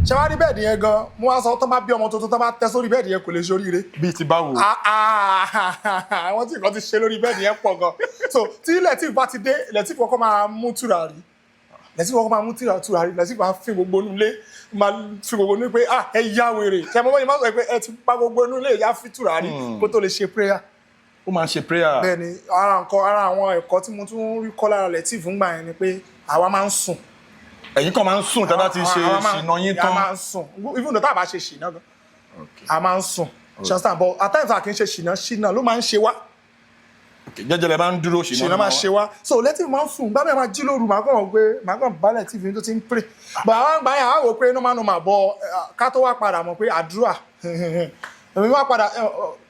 ṣé wàá rí bẹ́ẹ̀dì yẹn gan mo wá sọ tó bá bí ọmọ tuntun tó bá tẹ́ sórí bẹ́ẹ̀dì yẹn kò lè ṣe oríire. Bíi ti báwo? Àwọn tí nǹkan ti ṣe lórí bẹ́ẹ̀dì yẹn pọ̀ gan. So tí Lateef bá ti dé Lateef kọ́kọ́ máa mú tùràrí Lateef máa fi gbogbo inú ilé máa fi gbogbo inú pé ẹ yá wèrè ṣe mo máa sọ pé ẹ ti pa gbogbo inú ilé ìyá fi tùràrí kó tó lè ṣe prayer. Ó máa ń ṣe prayer. Bẹ́ẹ̀ni ara àwọn ẹ̀kọ́ tí mo tún rí kọ́ lára Lateef ńgbà yẹn ni pé àwa máa ń sùn. Ẹ̀yin kan máa ń sùn tá bá ti ṣe ṣìnà yín tán. A máa ń sùn even though tá bá ṣe ṣìnà gan a máa ń sùn understand but at times a kì í ṣe ṣìnà ló máa ń ṣe wá. Jẹ́jẹ́ lẹ máa ń dúró ṣìnà máa ṣe wá so Lateef máa ń sùn gbàgbé máa jí lóru màá kàn bá Lateef tó ti ń pray but àwọn àgbà yẹn á wò pé normal bọ ká tó wá padà mọ̀ pé àdúrà èmi wá padà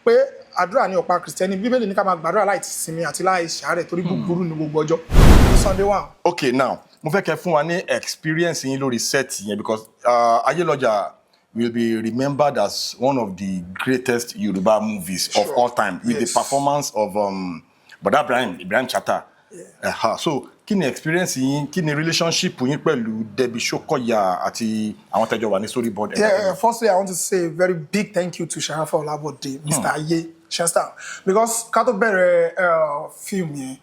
pé àdúrà ní ọ̀pá Kristẹni Bíbélì ní ká máa gbàdúrà láì sinmi àti láì ṣàárẹ̀ torí búburú ní gbogbo ọjọ́ Sunday one. Okay, now mo fẹ́ kẹ́ fún wa ní experience yín lórí set yẹn because Ayélọ́jà will be remembered as one of the greatest Yoruba movies of all time with the performance of Bọ̀dá Ibrahim Chatta. So kí ni experience yín kí ni relationship yín pẹ̀lú Debbie Shokoya àti àwọn tẹ́jọ wà ní storyboard? Firstly, I want to say a very big thank you to Sharafa Olabode, Mr. Aye Shasta, because ká tó bẹ̀rẹ̀ film yẹn.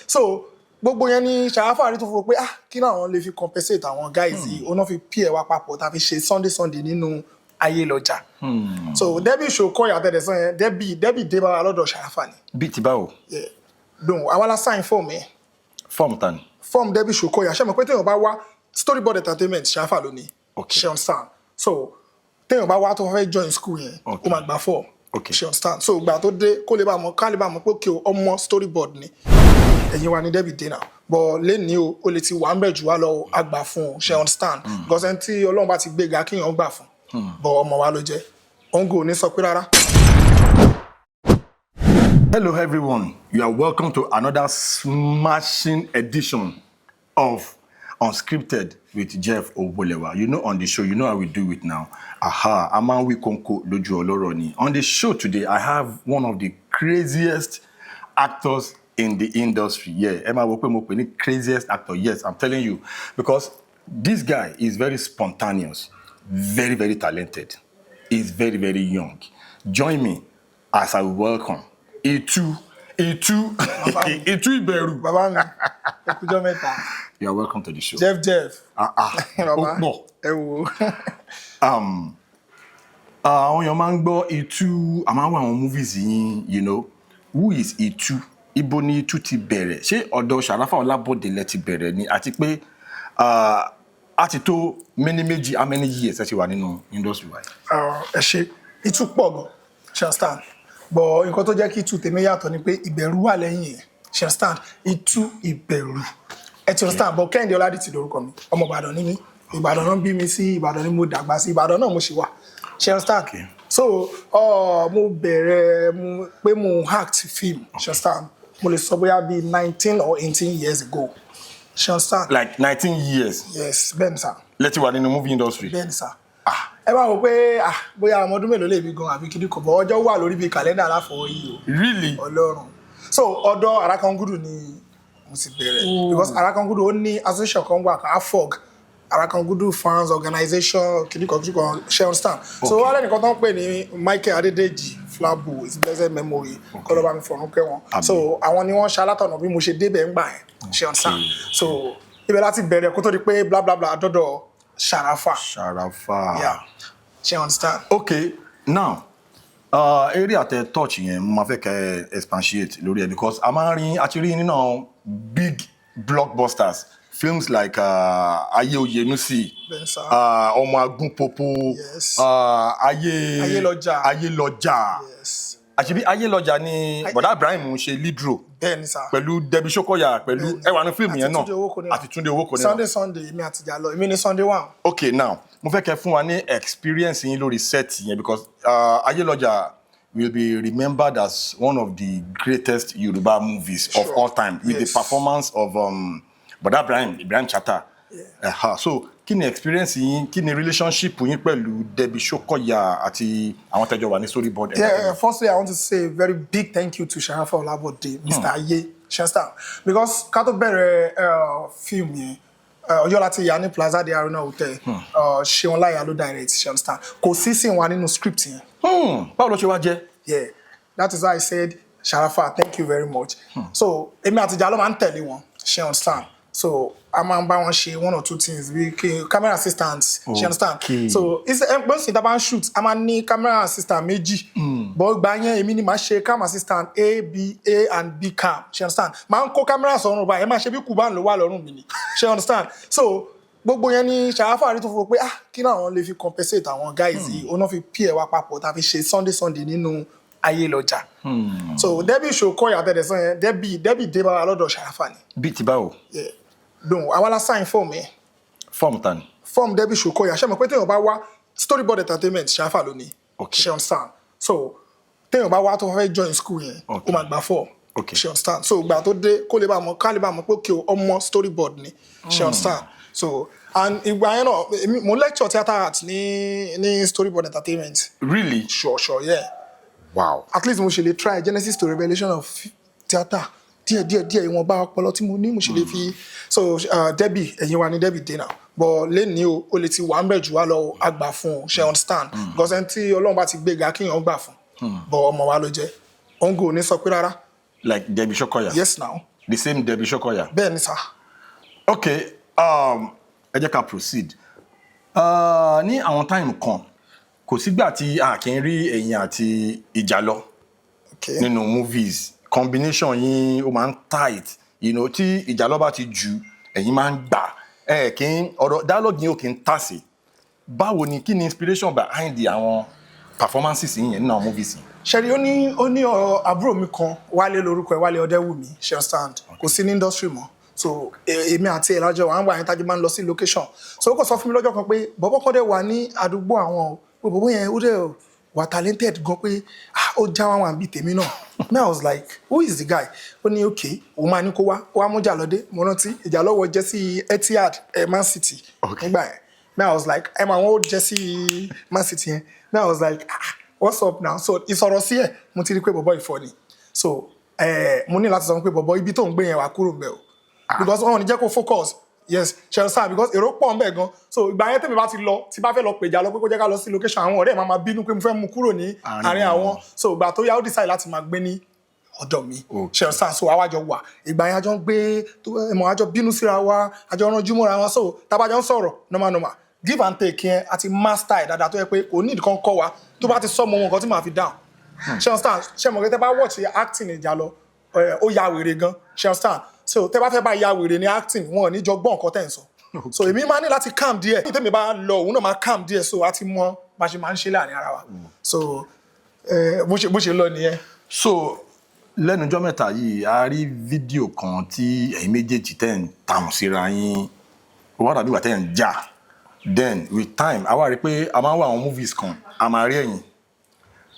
So gbogbo yẹn ni Sharafa rí tó fọ pé kí náà lè fi compensate àwọn guys yìí ó náà fi pí ẹ wá papọ̀ tá fi ṣe Sunday nínú Ayélọ́jà. So Debbie Shokoya àtẹ̀dẹ̀sán yẹn Debbie dé bá wa lọ́dọ̀ Sharafa ni. Bí ti báwo? Dùn àwa la sign form yẹn. Form ta ni? Form Debbie Shokoya ṣé mo pé téèyàn bá wá storyboard entertainment Sharafa ló ní. She understand. So téèyàn bá wá tó fẹ́ join school yẹn ó máa gba form. She understand. So ìgbà tó dé kó lè bá mọ̀ pé kí o ọmọ storyboard ni. Ẹ̀yin wa ni Debbie dé náà but lẹ́ni o lè ti wà ń bẹ̀ jù wá lọ àgbà fún o she understand. Because ẹni tí Ọlọ́run bá ti gbéga kéèyàn gbà fún but ọmọ wa ló jẹ́ òǹgò ní sọ pé rárá. Hello everyone, you are welcome to another smashing edition of Unscripted with Jeff Owolewa. You know on the show, you know how we do it now. Amanwi Konko Loju Oloroni. On the show today, I have one of the craziest actors in the industry. Yeah, Emma Wope the craziest actor. Yes, I'm telling you. Because this guy is very spontaneous, very, very talented. He's very, very young. Join me as I welcome Iberu Baba You are welcome to the show. Jeff. Baba. Àwọn èèyàn máa ń gbọ́ Itu, a máa ń wo àwọn movies yín, you know. Who is Itu? Ibo ni Itu ti bẹ̀rẹ̀? Ṣé ọ̀dọ̀ Sharafa Olabode lẹ ti bẹ̀rẹ̀ ni? Àti pé a ti tó how many years ẹ ti wà nínú industry wa? Ẹ ṣé Itu pọ̀ gan, she understand. But nǹkan tó jẹ́ kí Itu tèmi yàtọ̀ ni pé ìbẹ̀rù wà lẹ́yìn ẹ̀, she understand. Itu ìbẹ̀rù. Ẹ ti understand, but Kehinde Ọládìtì lórúkọ mi, ọmọ Ìbàdàn ni mí. Ìbàdàn náà bí mi sí, Ìbàdàn ni mo dàgbà sí, Ìbàdàn náà mo ṣì wà. She understand. So mo bẹ̀rẹ̀ pé mo act film, she understand. Mo lè sọ bóyá bí 19 or 18 years ago. She understand. Like 19 years? Yes, bẹ́ẹ̀ ni sir. Lẹ ti wà nínú movie industry? Bẹ́ẹ̀ ni sir. Ẹ bá wò pé bóyá ọmọ ọdún mélòó lè bí gan àbí kíní kan bọ́ ọjọ́ wà lórí bíi kàlẹ́ndà aláfọwọ́ yìí o. Really? Ọlọ́run. So ọ̀dọ̀ Arakangudu ni mo ti bẹ̀rẹ̀. Because Arakangudu ó ní association kan wà kan AFOG, Arakangudu fans organization kíní kan she understand. So wọ́n lẹ́nìkan tó ń pè ní Michael Adedeji Flabo his blessed memory kọ́lọ́ba mi fọ̀run kẹ́ wọn. So àwọn ni wọ́n ṣalátọ̀nà bí mo ṣe débẹ̀ ń gbà yẹn she understand. So ibẹ̀ láti bẹ̀rẹ̀ kó tó di pé bla bla bla dọ́dọ̀ Sharafa. Yeah. She understand. Okay, now, area at the touch yẹn, mo máa fẹ́ kẹ́ expatiate lórí ẹ̀ because a máa rí actually nínú big blockbusters, films like Ayé Oyenusi, Ọmọ Agunpopo, Ayélọ́jà. Yes. Actually, Ayélọ́jà ni Bọ̀dá Ibrahim ṣe lead role. Bẹ́ẹ̀ni sir. Pẹ̀lú Debbie Shokoya, pẹ̀lú ẹwà ní fíìmù yẹn náà. Àti Túndé Owókoni náà. Sunday, èmi àti Jalo, èmi ni Sunday one. Okay, now, mo fẹ́ kẹ́ fún wa ní experience yín lórí set yẹn because Ayélọ́jà will be remembered as one of the greatest Yoruba movies of all time with the performance of Bọ̀dá Ibrahim Chatta. So kí ni experience yín kí ni relationship yín pẹ̀lú Debbie Shokoya àti àwọn tẹ́jọ wà ní storyboard? Firstly, I want to say a very big thank you to Sharafa Olabode, Mr. Aye Shasta, because ká tó bẹ̀rẹ̀ film yẹn Ọjọ́ láti ìyá ní Plaza de Arena Hotel Ṣeun Láyà ló direct ṣe understand kò sí sí wa nínú script yẹn. Báwo ló ṣe wá jẹ́? Yeah, that is why I said Sharafa, thank you very much. So èmi àti Ìjà ló máa ń tẹ̀lé wọn ṣe understand so a máa ń bá wọn ṣe one or two things bí camera assistant ṣe understand so gbọ́nsìn tá a bá ń shoot a máa ní camera assistant méjì but gba yẹn èmi ni màá ṣe cam assistant A and B cam ṣe understand máa ń kó camera sọ̀rùn báyìí ẹ máa ṣe bí Kuban ló wà lọ́rùn mi ni ṣe understand so gbogbo yẹn ni Sharafa rí tó fún pé kí làwọn lè fi compensate àwọn guys yìí ó náà fi pí ẹ wá papọ̀ tá a fi ṣe Sunday nínú ayé lọ́jà so Debbie Shokoya àtẹ̀dẹ̀sán yẹn Debbie dé bá wa lọ́dọ̀ Sharafa ni. Bí ti báwo? Don àwa la sign form yẹn. Form tan. Form Debbie Shokoya ṣe mọ̀ pé téèyàn bá wá storyboard entertainment Sharafa ló ní. Okay. Ṣe understand so téèyàn bá wá tó fẹ́ join school yẹn ó máa gbà form. Okay. Ṣe understand so ìgbà tó dé kó lè bá mọ̀ ká lè bá mọ̀ pé kí o ọmọ storyboard ni. Ṣe understand so and ìgbà yẹn náà mo lecture theatre art ní storyboard entertainment. Really? Sure yeah. Wow. At least mo ṣe lè try Genesis to Revelation of theatre díẹ̀ ìwọ̀nba ọpọlọ tí mo ní mo ṣe lè fi so Debbie ẹ̀yin wa ni Debbie dé náà but lẹ́ni o lè ti wà ń bẹ̀ jù wá lọ àgbà fún un ṣe understand because ẹni tí Ọlọ́run bá ti gbéga kéèyàn gbà fún but ọmọ wa ló jẹ́ ongo ò ní sọ pé rárá. Like Debbie Shokoya? Yes now. The same Debbie Shokoya? Bẹ́ẹ̀ ni sir. Okay, ẹ jẹ́ ká proceed. Ní àwọn time kan kò sígbà tí a kì í rí ẹ̀yin àti Ìjàlọ nínú movies combination yín ó máa ń tight tí Ìjàlọ bá ti jù ẹ̀yin máa ń gbà kì í ọ̀rọ̀ dialogue yín ó kì í tàsé báwo ni kí ni inspiration behind àwọn performances yín yẹn nínú àwọn movies yìí. ṣẹ́rí ó ní àbúrò mi kan Wálé lórúkọ ẹ̀ Wálé Ọdẹ́wùmí ṣe understand kò sí ní industry mọ́ so èmi àti ẹ̀ lájọ wà ń wà yẹn tájú máa ń lọ sí location so ó kò sọ fún mi lọ́jọ́ kan pé bọ́bọ́ kan dẹ̀ wà ní àdúgbò àwọn o bọ́bọ́ yẹn ó dẹ̀ wà talented gan pé ó já wọn àbí tèmi náà me I was like who is the guy ó ní okay òun máa ní kó wá ó wá mú Ìjàlọ́dé mo rántí Ìjàlọ́wọ́ jẹ́sí Etihad Man City nígbà yẹn me I was like ẹ̀ máa wọ́n jẹ́sí Man City yẹn me I was like what's up now so ìsọ̀rọ̀ sí ẹ̀ mo ti rí pé bọ̀bọ̀ ìfọ́ ni so mo ní láti sọ pé bọ̀bọ̀ ibi tó ń gbé yẹn wà kúrò mbẹ̀ o because wọn ò ní jẹ́ kó focus yes ṣe ń sáà because èrò pọ̀ ń bẹ̀ gan so ìgbà yẹn tèmi bá ti lọ tí bá fẹ́ lọ pè Ìjàlọ pé kó jẹ́ ká lọ sí location àwọn ọ̀rẹ́ máa bínú pé mo fẹ́ mú kúrò ní àárín àwọn so ìgbà tó yá ó decide láti máa gbé ní ọ̀dọ̀ mi ṣe ń sáà so àwájọ wà ìgbà yẹn àjọ ń gbé ẹ̀mọ́ àjọ bínú síra wa àjọ ránjú mọ́ra wọn so tábàjọ ń sọ̀rọ̀ normal give and take yẹn àti master ẹ̀ dáadáa tó yẹ pé kò ní ìdíkan kọ́ wa tó bá ti sọ mọ́ wọn nǹkan tí màá fi down ṣe ń sáà ṣe mọ̀ pé tẹ́ bá watch acting Ìjàlọ ó ya wèrè gan ṣe ń sáà so tẹ́ bá fẹ́ bá ya wèrè ní acting wọn ò ní jọ gbọ́ nǹkan tẹ́ ń sọ so èmi máa ní láti calm díẹ̀ ní tèmi bá lọ òun náà máa calm díẹ̀ so a ti mọ bá ṣe máa ń ṣe láàrin ara wa so bó ṣe lọ nìyẹn. so lẹ́nujọ́ mẹ́ta yìí a rí fídíò kan tí ẹ̀yin méjèèjì tẹ̀ ń tàùn síra yín wọ́n dàbí ìgbà tẹ̀ ń jà then with time a wá rí pé a máa ń wá àwọn movies kan a máa rí ẹ̀yin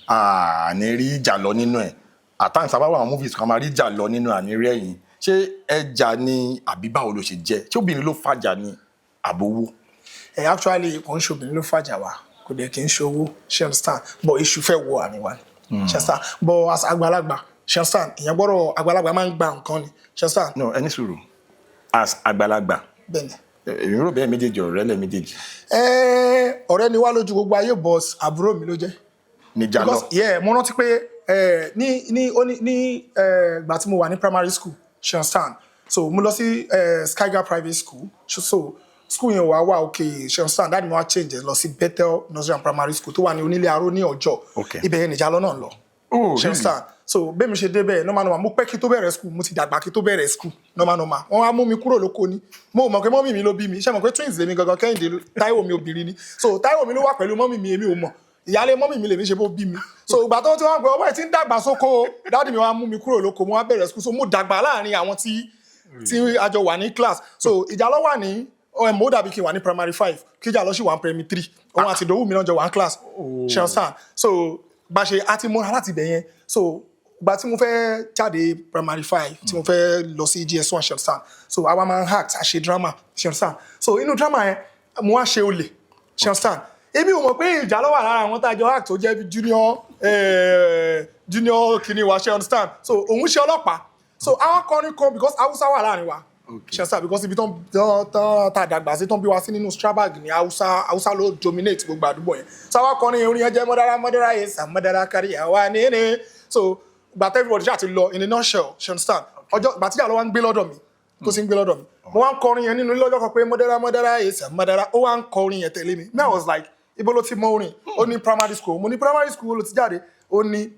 àní rí Ìjàlọ nínú ẹ̀ at times a bá wá àwọn movies kan a máa rí Ìjàlọ nínú àní rí ẹ̀yin ṣé ẹjà ni àbí báwo ló ṣe jẹ́ ṣé obìnrin ló fàjà ni àbówó. Actually kò ń ṣe obìnrin ló fàjà wa kò dẹ̀ kì í ṣe owó ṣe understand but iṣu fẹ́ wọ àmì wa ni ṣe understand but as àgbàlagbà ṣe understand ìyẹn gbọ́dọ̀ àgbàlagbà máa ń gba nǹkan ni ṣe understand. no ẹni sùúrù as àgbàlagbà. bẹ́ẹ̀ni. èmi rò bẹ́ẹ̀ méjèèjì ọ̀rẹ́ lẹ̀ méjèèjì. ọ̀rẹ́ ni wá lójú gbogbo ayé but àbúrò mi ló jẹ́. Níjàlọ. because mo rántí pé ní ìgbà tí mo wà ní primary school ṣe understand so mo lọ sí Skygar private school so school yẹn wà òkè ṣe understand dáàdi mi wá change lọ sí Bethel nursery and primary school tó wà ní Onílé Aró ní Ọ̀jọ́ ibẹ̀ yẹn Níjàlọ náà lọ ṣe understand so bẹ́ẹ̀ mi ṣe débẹ̀ normal mo pẹ́ kí tó bẹ̀rẹ̀ school mo ti dàgbà kí tó bẹ̀rẹ̀ school normal wọ́n wá mú mi kúrò lóko ni mo mọ̀ pé mọ́mì mi ló bí mi ṣe mọ̀ pé twins lèmi gangan Kẹ́hìndé Táíwò mi obìnrin ni so Táíwò mi ló wà pẹ̀lú mọ́mì mi èmi ò mọ̀ ìyálé mọ́mì mi lèmi ṣe bó bí mi so ìgbà tó ti wá gbọ́ ọmọ ẹ̀ tí ń dàgbà sóko dáàdì mi wá mú mi kúrò lóko mo wá bẹ̀rẹ̀ school so mo dàgbà láàrin àwọn tí àjọ wà ní class so Ìjàlọ wà ní mo dàbí kí n wà ní primary 5 kí Ìjàlọ sì wà ní primary 3 òun àti ìdòwú mi náà jọ wà ní class ṣe ọ̀sán so bá ṣe á ti múra láti bẹ̀ yẹn so ìgbà tí mo fẹ́ jáde primary 5 tí mo fẹ́ lọ sí GS1 ṣe ọ̀sán so àwa máa ń act àṣe drama ṣe ọ̀sán so inú drama yẹn mo wá ṣe olè ṣe ọ̀sán èmi ò mọ̀ pé Ìjàlọ wà lára àwọn tájọ act tó jẹ́ junior kìíní wa ṣe understand so òun ṣe ọlọ́pàá so àwọn kọrin kan because Hausa wà láàrin wa ṣe sá because ibi tán tá dàgbà sí tán bí wá sí nínú Strabag ní Hausa ló dominate gbogbo àdúgbò yẹn sáwá kọrin orin yẹn jẹ́ mọ́dára yẹn sà mọ́dára kárí àwa nínú so gbàtẹ́ everybody ṣáà ti lọ in a nutshell ṣe understand ọjọ́ gbàtíjà ló wá ń gbé lọ́dọ̀ mi tó sì ń gbé lọ́dọ̀ mi mo wá ń kọrin yẹn nínú lọ́jọ́ kan pé mọ́dára yẹn sà mọ́dára ó wá ń kọrin yẹn tẹ̀lé mi I was like ibo ló ti mọ orin ó ní primary school mo ní primary school ló ti jáde ó ní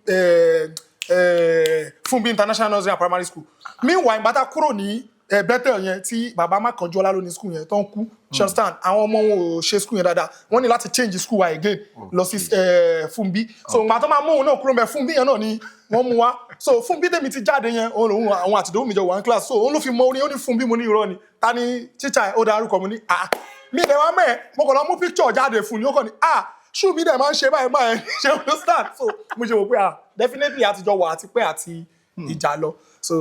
Funbi International Nursery and Primary School meanwhile ìgbàtà kúrò ní bẹ́tẹ̀ yẹn tí bàbá Mákànjọ́lá ló ní school yẹn tó ń kú understand àwọn ọmọ wọn ò ṣe school yẹn dáadáa wọ́n ní láti change school wa again lọ sí Funbi so ìgbà tó máa mú òun náà kúrò mẹ́ Funbi yẹn náà ni wọ́n mú wá so Funbi tèmi ti jáde yẹn òun àwọn àtìdówó mi jọ wà ní class so òun ló fi mọ orin ó ní Funbi mo ní irọ́ ni ta ni teacher ó darúkọ mo ní mi dẹ̀ wá mẹ́ mo kàn lọ mú picture jáde fún ni ó kàn ní ṣú mi dẹ̀ máa ń ṣe báyìí ṣe understand so mo ṣe wò pé definitely àtijọ́ wà àti pé àti ìjà lọ so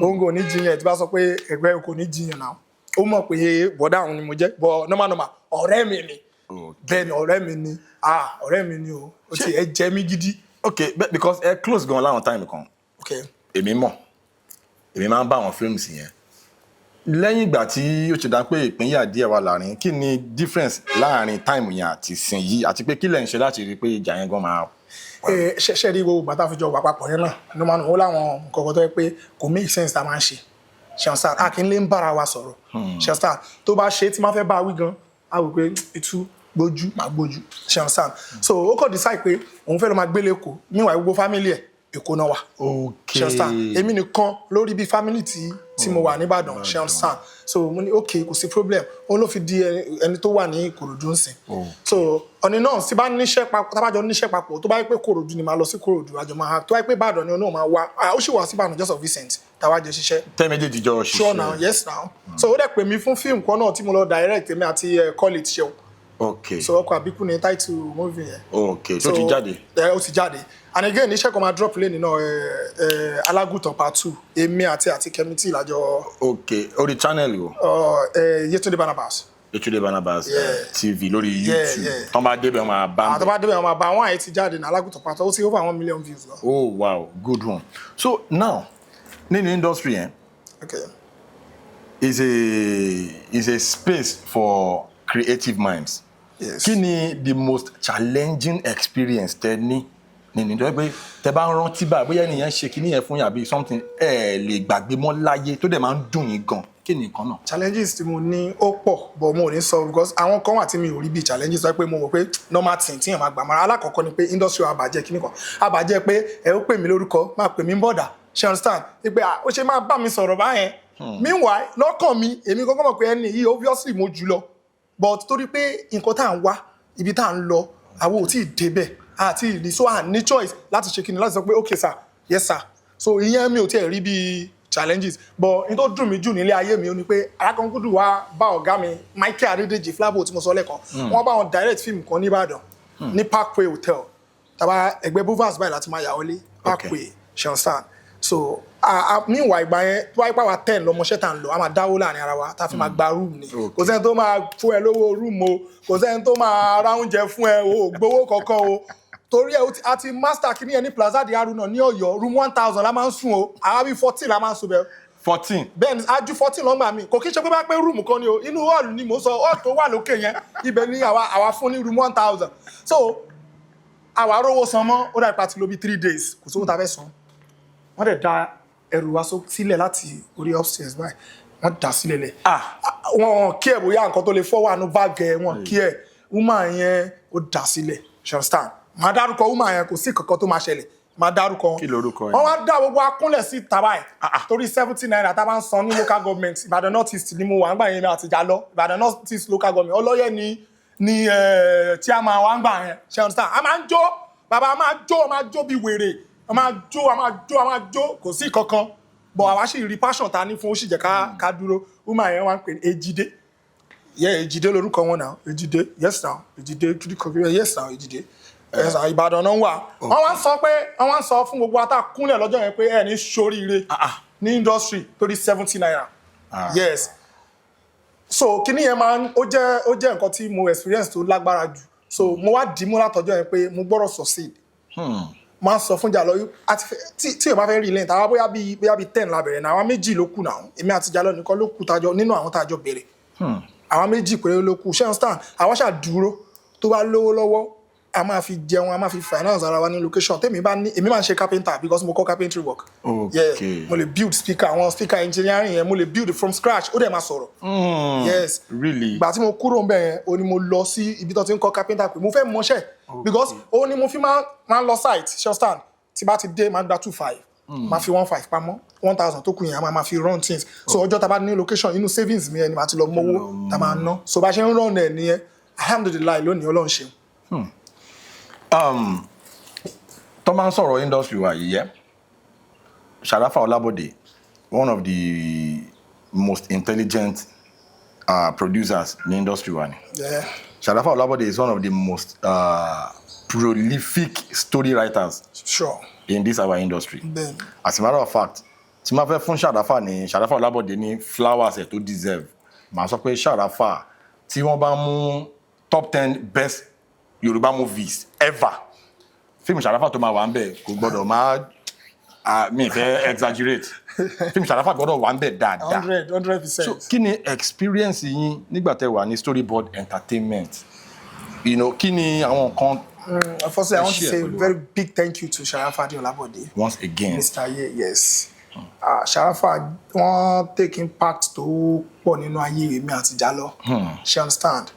òun kò ní jiyàn tí bá sọ pé ẹgbẹ́ kò ní jiyàn náà ó mọ̀ pé bọ̀dá òun ni mo jẹ́ but normal ọ̀rẹ́ mi ni bẹ́ẹ̀ ni ọ̀rẹ́ mi ni ọ̀rẹ́ mi ni o ti ẹ jẹ́ mi gidi. okay because ẹ close gan láwọn time kan èmi máa ń bá àwọn films yẹn lẹ́yìn ìgbà tí ó ti dá pé ìpínyà díẹ̀ wà láàrin kí ni difference láàrin time yẹn àti sin yìí àti pé kí lẹ̀ ń ṣe láti rí pé ìjà yẹn gan máa. ṣe rí gbogbo bàtà fi jọ wà papọ̀ yẹn náà ló máa ń wọ́n láwọn nǹkan tó yẹ pé kò make sense tá a máa ń ṣe ṣàǹsà a kì í lè ń bára wa sọ̀rọ̀ ṣàǹsà tó bá ṣe tí máa fẹ́ bá wí gan a wò pé ìtú gbójú máa gbójú ṣàǹsà so ó kàn decide pé òun fẹ́ lọ máa gbélé Èkó níwà gbogbo family ẹ̀ Èkó náà wà ṣàǹsà èmi nìkan lórí bí family tí mo wà nìbàdàn ṣàǹsà so mo ní kò sí problem òun ló fi di ẹni tó wà ní Ìkòròdú ńsìn so ọ̀nì náà tí bá níṣẹ́ papọ̀ tábàjọ níṣẹ́ papọ̀ tó bá yẹ pé Ìkòròdú ni máa lọ sí Ìkòròdú àjọ máa tó bá yẹ pé Ìbàdàn ni òun náà máa wá ó sì wá sí Ìbàdàn just of Vincent táwa jẹ ṣiṣẹ́. tẹ́ méjèèjì jọ ṣiṣẹ́. sure now yes now so ó dẹ̀ pè mí fún fíìmù kan náà tí mo lọ direct èmi àti call it show. so ọkọ̀ àbíkú ni title movie yẹn. tó ti jáde. ó ti jáde and again iṣẹ́ kan máa drop lẹ́nu náà Alágùtàn part 2 èmi àti Kẹ́mítì lájọ. orí channel o. Yetunde Barnabas. Yetunde Barnabas TV lórí YouTube tó bá débẹ̀ wọn máa bá. tó bá débẹ̀ wọn máa bá àwọn àyè ti jáde ní Alágùtàn part 2 ó sì over 1 million views lọ. oh wow good one so now nínú industry yẹn is a space for creative minds. Yes. Kí ni the most challenging experience tẹ́ ní nínú ìjọba pé tẹ́ bá ń rántí bá bóyá ènìyàn ṣe kíní yẹn fún yàbí something lè gbàgbé mọ́ láyé tó dẹ̀ máa ń dùn yín gan kí ni nǹkan náà. Challenges tí mo ní ó pọ̀ but mo ò ní sọ because àwọn kan wà tí mi ò rí bí challenges sọ pé mo mọ̀ pé normal thing tí èèyàn máa gbà mọ́ra alákọ̀ọ́kọ́ ni pé industry àbàjẹ́ kíní kan àbàjẹ́ pé ẹ ó pè mí lórúkọ máa pè mí bọ̀dà ṣe understand pé ó ṣe máa bá mi sọ̀rọ̀ báyẹn meanwhile lọ́kàn mi èmi kọ́kọ́ mọ̀ pé ẹni yìí obviously mo jù lọ but torí pé nǹkan tá à ń wá ibi tá à ń lọ àwọn ò tí ì débẹ̀ àti ìdí so à ní choice láti ṣe kíni láti sọ pé okay sir yes sir so ìyẹn mi ò tiẹ̀ rí bí challenges but n tó dùn mí jù nílé ayé mi ó ní pé Alákàngúdù wá bá ọ̀gá mi Michael Adédèjì Flabo tí mo sọ lẹ́kọ̀ọ́ wọ́n bá wọn direct film kan ní Ìbàdàn ní Parkway Hotel tàbá ẹgbẹ́ Bovas báyìí láti máa yà wọlé Parkway ṣansan so meanwhile ìgbà yẹn tó wáyé pàwọ́ 10 lọmọṣẹ́ tá à ń lọ a máa dáwó láàrin ara wa tá a fi máa gba room ni kò sẹ́ni tó máa fún ẹ lówó room o kò sẹ́ni tó máa ra oúnjẹ fún ẹ o gbowó kankan o torí ẹ àti master kìíní ẹ ní Plaza di Haruna ní Ọ̀yọ́ room 1000 la máa ń sùn o àwa bí 14 la máa ń sùn bẹ́ẹ̀. 14. bẹ́ẹ̀ ni a ju 14 lọ́gbà mi kò kí n ṣe pé bá pé room kan ni o inú hall ni mò ń sọ hall tó wà lókè yẹn ibẹ̀ ni àwa fún ní room 1000 so àwa rówó san mọ́ ó dà ipa ti lo bí 3 days kò sówó ta fẹ́ san wọ́n dẹ̀ da ẹrù wa sílẹ̀ láti orí upstairs báyìí wọ́n dà sílẹ̀ lẹ̀ wọ́n kí ẹ̀ bóyá nǹkan tó lè fọ́ wà ní báàgì ẹ̀ wọ́n kí ẹ̀ woman yẹn ó dà sílẹ̀ ṣọ̀nstan máa dárúkọ woman yẹn kò sí kankan tó máa ṣẹlẹ̀ máa dárúkọ wọn. Kí lorúkọ yẹn? wọ́n wá dá gbogbo akúnlẹ̀ sí tàbá ẹ̀ torí 70 naira tá a bá ń san ní local government Ìbàdàn North East ni mo wà nígbà yẹn àti ìjà lọ Ìbàdàn North East local government ọlọ́yẹ̀ ni tí a máa wá ń gbà yẹn ṣọ̀nstan a máa ń jó bàbá a máa jó bí wèrè a máa jó kò sí kankan but àwa sì rí passion ta ní fún ó sì jẹ́ ká dúró woman yẹn wá ń pè ní Ejide Ejide lórúkọ wọn náà Ejide yes now Ejide yes now Ejide Ìbàdàn náà wà wọ́n wá ń sọ fún gbogbo ata kúnlẹ̀ lọ́jọ́ yẹn pé ẹ̀ ní ṣoríire ní industry torí 70 naira yes so kíní yẹn máa ó jẹ́ nǹkan tí mo experience tó lágbára jù so mo wá dìímú látọjọ́ yẹn pé mo gbọ́dọ̀ succeed máa sọ fún Jalọ tí o bá fẹ́ rí lẹ́yìn tàwa bóyá bí 10 la bẹ̀rẹ̀ náà àwa méjì ló kù náà èmi àti Jalọ nìkan ló kù tájọ nínú àwọn tájọ bẹ̀rẹ̀ àwa méjì péré ló kù ṣé understand àwa ṣáà dúró tó bá lówó lọ́wọ́ a máa fi jẹun a máa fi finance ara wa ní location tèmi bá ní èmi máa ń ṣe carpenter because mo kọ́ carpentry work yeah mo lè build speaker àwọn speaker engineering yẹn mo lè build from scratch ó dẹ̀ máa sọ̀rọ̀ yes really ìgbà tí mo kúrò ń bẹ̀ yẹn ó ní mo lọ sí ibi tó ti ń kọ́ carpenter pé mo fẹ́ mọṣẹ́ because ó ní mo fi máa ń lọ site ṣé understand tí bá ti dé máa gba 2,500 máa fi 1,500 pamọ́ 1,000 tó kù yẹn a máa fi run things so ọjọ́ tá bá ní location inú savings mi yẹn ni màá ti lọ mówó tá máa ná so bá ṣe ń run ẹ̀ nìyẹn alhamdulillah lónìí Ọlọ́run ṣeun. tó máa ń sọ̀rọ̀ industry wa yìí yẹ Sharafa Olabode one of the most intelligent producers in the industry wa ni. Sharafa Olabode is one of the most prolific story writers in this our industry. As a matter of fact tí máa fẹ́ fún Sharafa Olabode ní flowers ẹ̀ tó deserve màá sọ pé Sharafa tí wọ́n bá mú top 10 best Yoruba movies ever fíìmù Sharafa tó máa wà ń bẹ̀ kò gbọ́dọ̀ máa mi fẹ́ exaggerate fíìmù Sharafa gbọ́dọ̀ wà ń bẹ̀ dáadáa 100%. so kí ni experience yín nígbà tẹ́ wà ní storyboard entertainment kí ni àwọn nǹkan. Firstly, I want to say a very big thank you to Sharafa Olabode. Once again. Mr. Ye, yes. Sharafa wọ́n take impact tó pọ̀ nínú ayé mi àti Jalọ. She understand.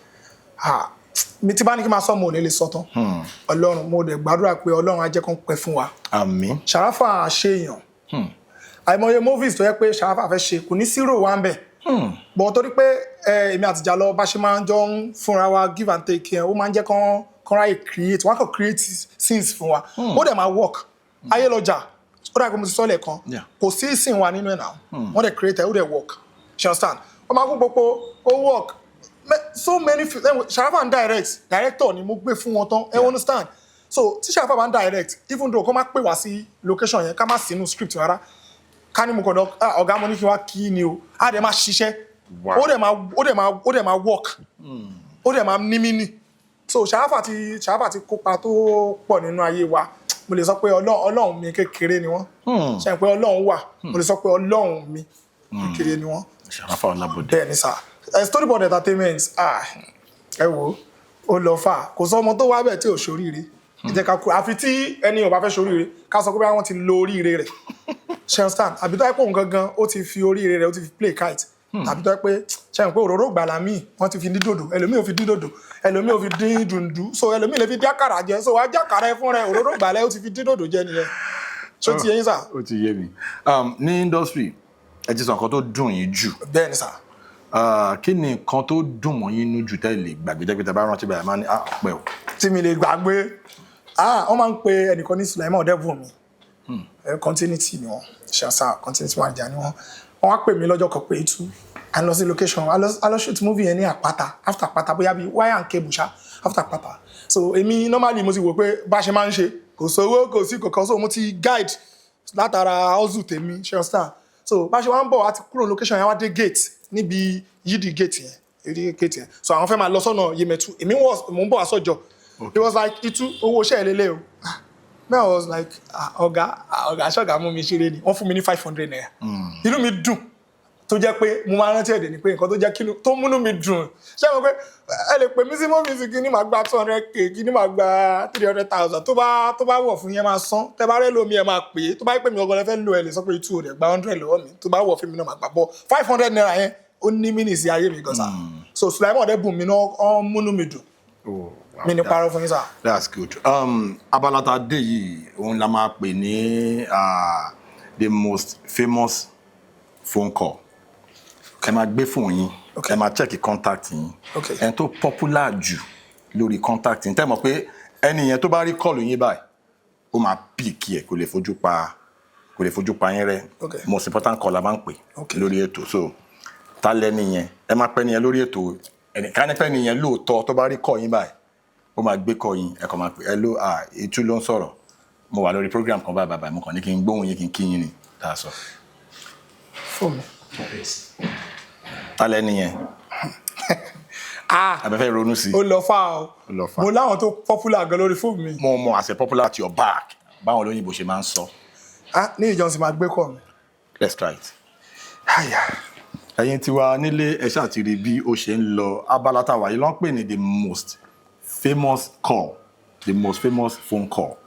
Mi tí bá ní kí máa sọ mo ní lè sọ tán. Ọlọ́run mo dẹ̀ gbàdúrà pé Ọlọ́run á jẹ́ kó pẹ́ fún wa. Àmín. Sharafa ṣèyàn. Àìmọye movies tó yẹ pé Sharafa fẹ́ ṣe kò ní zero wa ń bẹ̀. But torí pé èmi àti Jalọ bá ṣe máa ń jọ ń fúnra wa give and take yẹn ó máa ń jẹ́ kán ráyè create wọ́n kàn create scenes fún wa ó dẹ̀ máa work ayé lọ́jà ó dàgbé mo ti sọ́lẹ̀ kan kò sí scene wa nínú ẹ̀ náà wọ́n dẹ̀ create ó dẹ̀ work you understand wọ́n máa kó gbogbo ó work so many Sharafa ń director ni mo gbé fún wọn tán ẹ understand so tí Sharafa bá ń direct even though kó má pè wá sí location yẹn ká má sínú script rárá ká ní mo kàn ọ̀gá mo ní kí wá kí ni o á dẹ̀ máa ṣiṣẹ́ ó dẹ̀ máa work ó dẹ̀ máa ní mí ní. So Sharafa ti kópa tó pọ̀ nínú ayé wa mo lè sọ pé Ọlọ́run mi kékeré ni wọ́n ṣe pé Ọlọ́run wà mo lè sọ pé Ọlọ́run mi kékeré ni wọ́n. Sharafa Olabode. Bẹ́ẹ̀ ni sà storyboard entertainment ẹ wo ó lọ fà kò sọ ọmọ tó wá bẹ̀ tí ò ṣoríire ìjẹ́ ká kú àfi tí ẹni ò bá fẹ́ ṣoríire ká sọ pé wọ́n ti lo oríire rẹ̀ ṣe understand àbí tó yẹ pé òun gangan ó ti fi oríire rẹ̀ ó ti fi play kite tàbí tó yẹ pé ṣe pé òróró gbàlà míì wọ́n ti fi dín dòdò ẹlòmíì ò fi dín dòdò ẹlòmíì ò fi dín dùndú so ẹlòmíì lè fi dín àkàrà jẹ so wàá jàkàrà ẹ fún rẹ òróró gbàlà ó ti fi dín dòdò jẹ nìyẹn ṣó ti yé yín sà. ó ti yé mi ní industry ẹ ti sọ nǹkan tó dùn yín jù. bẹ́ẹ̀ ni sà. kí ni nǹkan tó dùn mọ́ yín nú jù tẹ́ lè gbàgbé jẹ́ pé tẹ́ bá rántí báyìí máa ní pẹ́ o. tí mi lè gbàgbé wọ́n máa ń pe ẹnìkan ní Sulaiman Ọ̀dẹ́bùnmi continuity ni wọ́n ṣàṣà continuity manager ni wọ́n wá pè mí lọ́jọ́ kan pé itú a lọ sí location a lọ shoot movie yẹn ní Àpáta after Àpáta bóyá bíi wire and cable ṣá after Àpáta so èmi normally mo ti wò pé bá ṣe máa ń ṣe kò sówó kò sí kankan so mo ti guide látara hustle tèmi ṣe understand so bá ṣe wá ń bọ̀ àti kúrò location yẹn wá dé gate níbi yídi gate yẹn so àwọn fẹ́ máa lọ sọ́nà Yemẹtu èmi mo ń bọ̀ àsọjọ it was like itú owó iṣẹ́ ìlélẹ̀ o I was like ọ̀gá ṣọ́gà mú mi ṣeré ni wọ́n fún mi ní 500 naira inú mi dùn tó jẹ́ pé mo máa rántí ẹ̀dẹ̀ ni pé nǹkan tó jẹ́ kí tó múnú mi dùn ṣé mo pé ẹ lè pè mí sí mọ́mísì kí ni màá gba 200k kí ni màá gba 300,000 tó bá wọ̀ fún yẹn máa san tẹ bá rẹ́ lómi ẹ máa pè é tó bá yẹ pé mi ọgọ́lẹ́ fẹ́ lo ẹ lè sọ pé itú rẹ̀ gba 100 lọ́wọ́ mi tó bá wọ̀ fún mi náà máa gbà bọ́ 500 naira yẹn ó ní mí nìsí ayé mi gan sa so Sulaiman Ọ̀dẹ́bùnmi náà ó múnú mi dùn mi ní parọ́ fún yín sá. That's good. Abala tá dé yìí òun la máa pè ní the most famous phone call. Ẹ máa gbé fóònù yín ẹ máa check contact yín ẹni tó popular jù lórí contact yín tẹ́ mọ̀ pé ẹni yẹn tó bá rí call yín báyìí ó máa pick ẹ̀ kò lè fojú pa yín rẹ́ most important call la máa ń pè lórí ètò so ta lẹ́ni yẹn ẹ máa pẹ́ nìyẹn lórí ètò ká ní pẹ́ nìyẹn lóòótọ́ tó bá rí call yín báyìí ó máa gbé call yín ẹ kàn máa pè hello Ìtú ló ń sọ̀rọ̀ mo wà lórí program kan báyìí mo kàn ní kí n gbóhùn yín kí n kí yín ni tá a sọ. fóònù. Tálẹ́ nìyẹn. Abẹ́fẹ́ ronú sí. Ó lọ fà o. Mo láwọn tó popular gan lórí fóònù mi. Mo as a popular at your back. báwọn olóyìnbó ṣe máa ń sọ. Ní ìjọsìn máa gbé kọ́ mi. Let's try it. Àyà. Ẹ̀yin tiwa nílé ẹ ṣáà ti rí bí ó ṣe ń lọ abala táwa yìí ló ń pè ní the most famous call, the most famous phone call.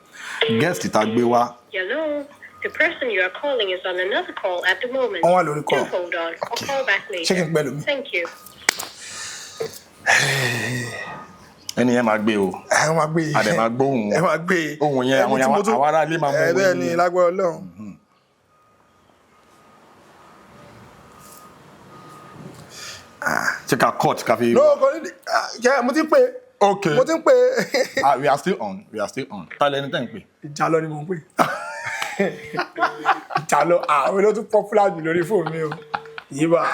Guest tá gbé wá. Hello, the person you are calling is on another call at the moment. Wọ́n wà lórí call. Do hold on. I'll call back later. Ṣé kí n pẹ́ lómi? Thank you. Ẹni yẹn máa gbé o. Ẹ máa gbé. Àdè máa gbóhùn. Ẹ máa gbé. Ohùn yẹn àwọn ará ilé máa mọ ohùn. Bẹ́ẹ̀ ni lágbára Ọlọ́run. Ṣé ká cut ká fi. No, kò ní. Mo ti ń pè. Okay. Mo ti ń pè. We are still on. We are still on. Ta lẹni tẹ́ ń pè. Ìjàlọ ni mo ń pè. Ìjàlọ àwọn ló tún popular jù lórí fóònù mi o. Yíba.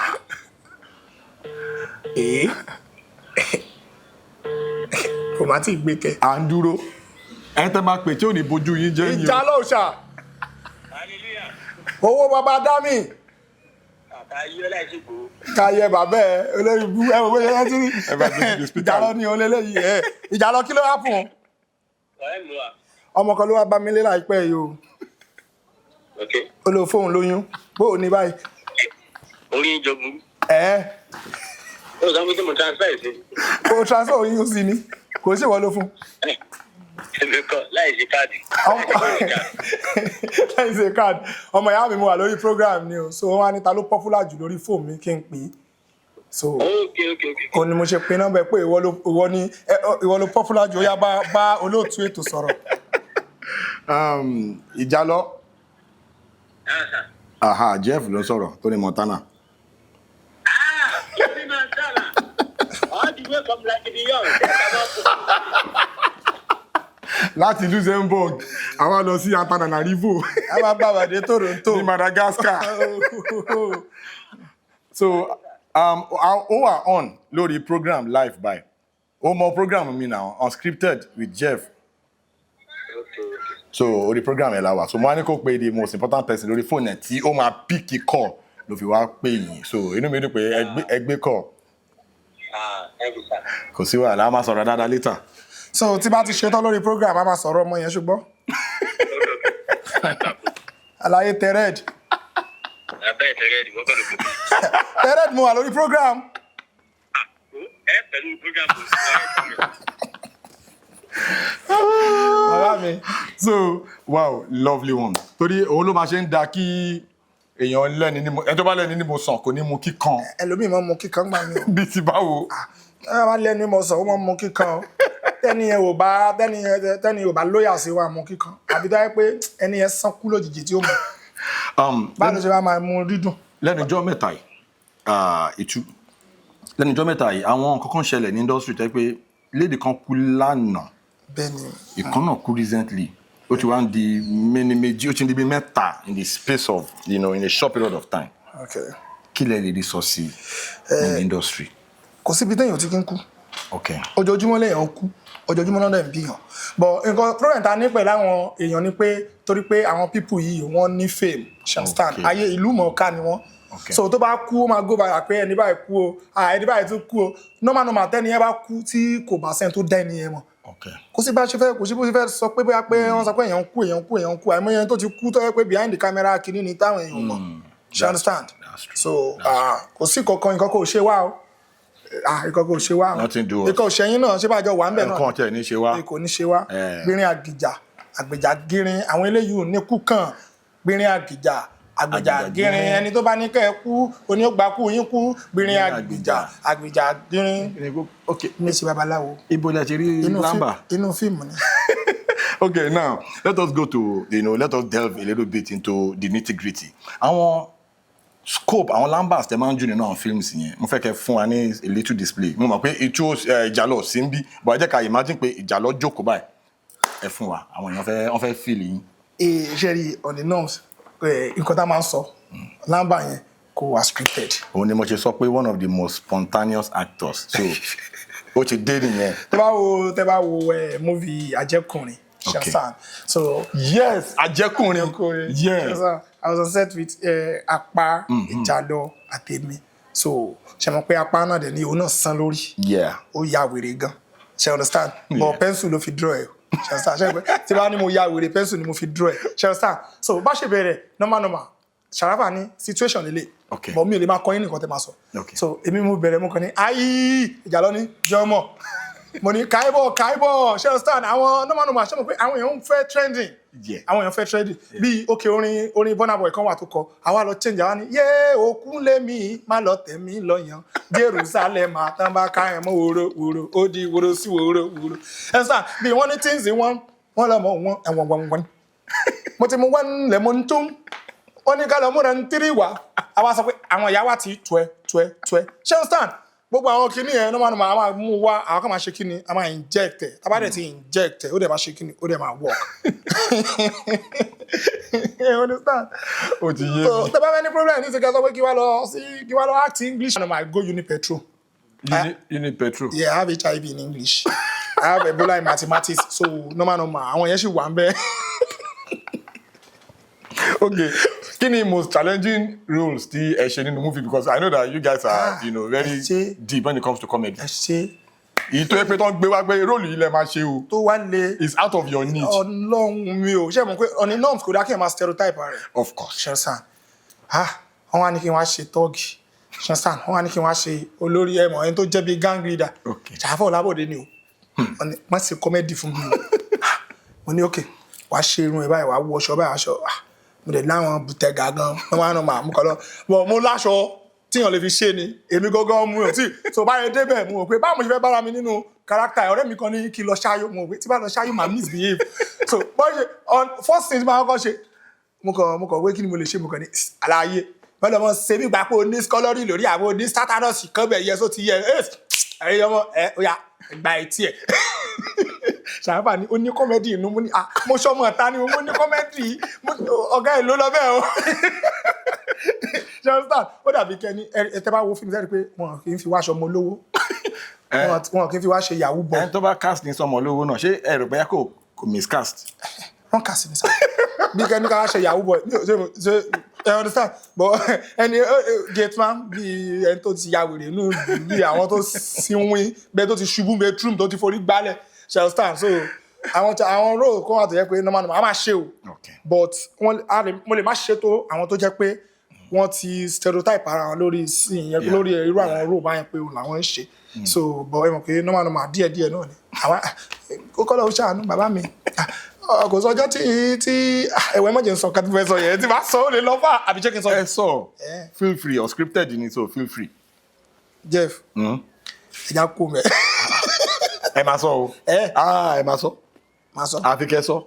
Kò má tí ì gbé kẹ. À ń dúró. Ẹ tẹ́ máa pè tí ò ní bójú yín jẹ́ yín o. Ìjàlọ òòṣà. Owó bàbá Dámì. Káyé bàbá ẹ olórí bú ẹ wò bóyá ti rí. Ìjàlọ ni olélẹ́yìí ẹ. Ìjàlọ kí ló wá fún un? Ọmọ kan ló wá bá mi lé láìpẹ́ yìí o. Ó lo fóun lóyún. Bó o ní báyìí? Oyin jogun. Ó sọ pé mo transfer sí. O transfer oyún sí ni. Kò sí ìwọ ló fún. Èmi kọ́ láì ṣe káàdì. Láì ṣe káàdì. Ọmọ ìyá mi mo wà lórí program ni o. So wọ́n wá ní ta ló popular jù lórí fóònù mi kí n pè é. So o ní mo ṣe pe nọ́mbà pé ìwọ ló popular jù ó yá bá olóòtú ètò sọ̀rọ̀. Ìjàlọ. Jeff ló sọ̀rọ̀ Tony Montana. Láti Luxembourg àwa lọ sí Antananarivo. A máa gbà wàdé Toronto ní Madagascar. So ó wà on lórí program live by ó mọ program mi now Unscripted with Jeff. So orí program ẹ̀ la wà so mo wá ní kó pe the most important person lórí fóònù ẹ̀ tí ó máa pick call ló fi wá pè yín so inú mi dùn pé ẹ gbé call. Kò sí wàhálà a máa sọ̀rọ̀ dáadáa later. So tí bá ti ṣetán lórí program a máa sọ̀rọ̀ ọmọ yẹn ṣùgbọ́n. Àlàyé Tered. Tered mo wà lórí program. Pẹ̀lú program. So wow lovely one torí òun ló máa ṣe ń da kí èèyàn lẹ́ni ní mo ẹni tó bá lẹ́ni ní mo sàn kò ní mu kíkan. Ẹlòmíì máa ń mu kíkan gbà mí o. Bí ti báwo. Ẹ máa lẹ́ni mo sàn ó máa ń mu kíkan o. Tẹ́ni yẹn ò bá lóyà sí wa mu kíkan àbí tó yẹ pé ẹni yẹn sán kú lójijì tí ó mọ̀. Báwo ló ṣe wá máa mu dídùn. Lẹ́nu ọjọ́ mẹ́ta yìí lẹ́nu ọjọ́ mẹ́ta yìí àwọn kankan ṣẹlẹ̀ ní industry tẹ́ pé lady kan kú lánàá. Bẹ́ẹ̀ni. Ìkan náà kú recently. Ó ti wá ń di méjì ó ti ń di bí mẹ́ta in the space of in a short period of time. Okay. Kí lẹ lè rí sọ sí in the industry. Kò síbi téèyàn ti kí ń kú. Okay. Ojoojúmọ́ lèèyàn kú ojoojúmọ́ náà dẹ̀ ń bíyàn but nǹkan problem ta ní pẹ̀lú àwọn èèyàn ni pé torí pé àwọn people yìí wọ́n ní fame stand ayé ìlú mọ̀ọ́ká ni wọ́n so tó bá kú ó máa go by pé ẹni báyìí kú o ẹni báyìí tún kú o normal tẹ́ni yẹn bá kú tí kò bá sẹ́ni tó dá ẹni yẹn mọ̀ kò sí bá ṣe fẹ́ kò sí bó ṣe fẹ́ sọ pé bóyá pé wọ́n sọ pé èèyàn kú àìmọ́ yẹn tó ti kú tó yẹ pé behind the camera kìíní ni táwọn èèyàn mọ̀ you understand so kò sí kankan nǹkan kò ṣe wá o ìkọ̀ kò ṣe wá ìkọ̀ òṣèyìn náà ṣé bá jọ wà ń bẹ̀ náà nǹkan tẹ̀ ní ṣe wá kò ní ṣe wá gbìnrín àgbèjà gírin àwọn eléyìí ò ní kú kàn gbìnrín àgbèjà gírin ẹni tó bá ní kẹ́ ẹ kú oní ó gbà kú yín kú gbìnrín àgbèjà gírin ní ṣe babaláwo. Ibo lẹ ti rí lamba. Inú fíìmù ni. Okay, now let us go to let us delve a little bit into the nitty-gritty. Àwọn scope àwọn lambas tẹ máa ń jù nínú àwọn films yẹn mo fẹ́ kẹ́ fún wa ní a little display mo mọ̀ pé ètò ìjàlọ sí ń bí but ẹ jẹ́ ká imagine pé ìjàlọ jókòó báyìí ẹ fún wa àwọn èèyàn wọ́n fẹ́ feel yín. Ṣe rí on the norms nǹkan tá a máa ń sọ lamba yẹn kò wá scripted. Òun ni mo ṣe sọ pé one of the most spontaneous actors so ó ti dé nìyẹn. tẹ́ bá wo movie Ajẹ́kùnrin. Okay. So yes, Ajẹ́kùnrin. Yes. I was on set with Apá, Ìjàlọ àtèmi. So ṣe mọ̀ pé Apá náà dẹ̀ ni òun náà san lórí. Yeah. Ó ya wèrè gan. Ṣe understand? But pencil ló fi draw ẹ̀. ṣe understand ṣe pé tí bá ní mo ya wèrè pencil ni mo fi draw ẹ̀ ṣe understand so bá ṣe bẹ̀rẹ̀ normal Sharafa ní situation lélẹ̀ but mi ò lè máa kọ́ yín nìkan tẹ́ máa sọ so èmi mo bẹ̀rẹ̀ mo kàn ní ayi ìjà lọ ní jọmọ mo ní káíbọ̀ ṣe understand àwọn normal ṣe mọ̀ pé àwọn èèyàn ń fẹ́ trending àwọn èèyàn fẹ́ trending bí òkè orin Burna Boy kan wà tó kọ àwa lọ change àwa ní yé òkun lémi má lọ tẹ̀mí lọ́yàn Jerusalem àtàǹbà káyàn mọ́ wòrò ó di wòrò sí wòrò understand bí wọ́n ní things wọ́n lọ mọ́ wọn ẹ̀wọ̀n mo ti mú wọn lẹ́mọ̀ tún wọ́n ní ká lọ múra ní 3 wá àwa sọ pé àwọn ìyá wa ti tuẹ́ ṣe understand gbogbo àwọn kìíní yẹn normal a máa mú wá àwọn kan máa ṣe kíni a máa inject ẹ̀ tá bá dẹ̀ ti inject ẹ̀ ó dẹ̀ máa ṣe kíni ó dẹ̀ máa work. You understand? Ó ti yé mi. So tẹ́ bá fẹ́ ní problem ní ìsìnkẹ́ sọ pé kí wá lọ act English. I go Unipetro. Unipetro? Yeah, I have HIV in English. I have Ebola in mathematics. So normal àwọn yẹn ṣì wà ń bẹ̀. Okay. Kini most challenging roles tí ẹ ṣe nínú movie because I know that you guys are very deep when it comes to comedy. Ẹ ṣe. Èyí tó yẹ pé tó ń gbé wá gbé role yìí lẹ máa ṣe o. Tó wá le. It's out of your niche. Ọlọ́run mi ò ṣe mọ̀ pé ọ̀nà norms kò dá kí ẹ máa stereotype rẹ̀. Of course. Ṣẹ́sàn. Wọ́n wá ní kí n wá ṣe tọ́ọ̀gì. Ṣẹ́sàn. Wọ́n wá ní kí n wá ṣe olórí ẹ̀mọ̀ ẹni tó jẹ́ bí gang leader. Ṣàfọ̀ Ọlábọ̀dé ni o. Wọ́n ṣe comedy fún mi o. Mo ní okay wàá ṣe irun ẹ̀ báyìí wàá wọṣọ báyìí aṣọ mo dẹ̀ láwọn bùtẹ́gà gan wọ́n máa mú kọ́ lọ bọ̀ mo láṣọ tíyàn lè fi ṣe ni èmi gangan mú ẹ̀ tí tó bá yẹ débẹ̀ mo rò pé báwo mo ṣe fẹ́ bára mi nínú character ọ̀rẹ́ mi kan ní kí lọ ṣáyó mo rò pé tí bá lọ ṣáyó máa misbehave so bọ́n ṣe first thing máa kọ́ ṣe mo kàn wé kí ni mo lè ṣe mo kàn ní àlàyé wọ́n lọ mọ ṣe bí gbà pé o ní scholarly lórí àwọn oní status kan bẹ̀ yẹ só ti yẹ ẹ̀yẹ ọmọ ó yá gba etí ẹ̀ Sharafa ní ó ní comedy inú mo ní mo ṣọmọ ọ̀tá ni mo ní comedy ọ̀gá ẹ̀ ló lọ bẹ́ẹ̀ o ṣe understand ó dàbí kẹ́ni ẹ̀tẹ́ bá wo fíìmù sẹ́ni pé wọn kì í fi wá aṣọ ọmọ olówó wọn kì í fi wá ṣe yahoo boy. ẹni tó bá cast ní sọmọ olówó náà ṣé ẹ̀rọ bẹ́ẹ̀ kò miscast. wọ́n cast ní sáà bí kẹ́ni ká ṣe yahoo boy ṣe ẹ understand but ẹni gateman bí ẹni tó ti ya wèrè nù bí àwọn tó sinwin bẹ́ẹ̀ tó ti ṣubú bedroom tó ti forí gbálẹ̀ ṣe understand so àwọn role kan wà tó jẹ́ pé normal a máa ṣe o but mo lè má ṣe tó àwọn tó jẹ́ pé wọ́n ti stereotype ara wọn lórí lórí irú àwọn role báyẹn pé làwọn ń ṣe so but ẹ mọ̀ pé normal díẹ̀díẹ̀ náà ni àwọn kókó lọ́wọ́ ṣàánú bàbá mi kò sọjọ́ tí ẹ̀wẹ̀ mọ̀jẹ̀ ń sọ kátó fẹ́ sọ yẹn tí bá sọ ó lè lọ fà àbí jẹ́ kí n sọ. ẹ sọ feel free unscripted ni so feel free. Jeff ẹja kú mẹ́. ẹ máa sọ o ẹ máa sọ àfi kẹ́ sọ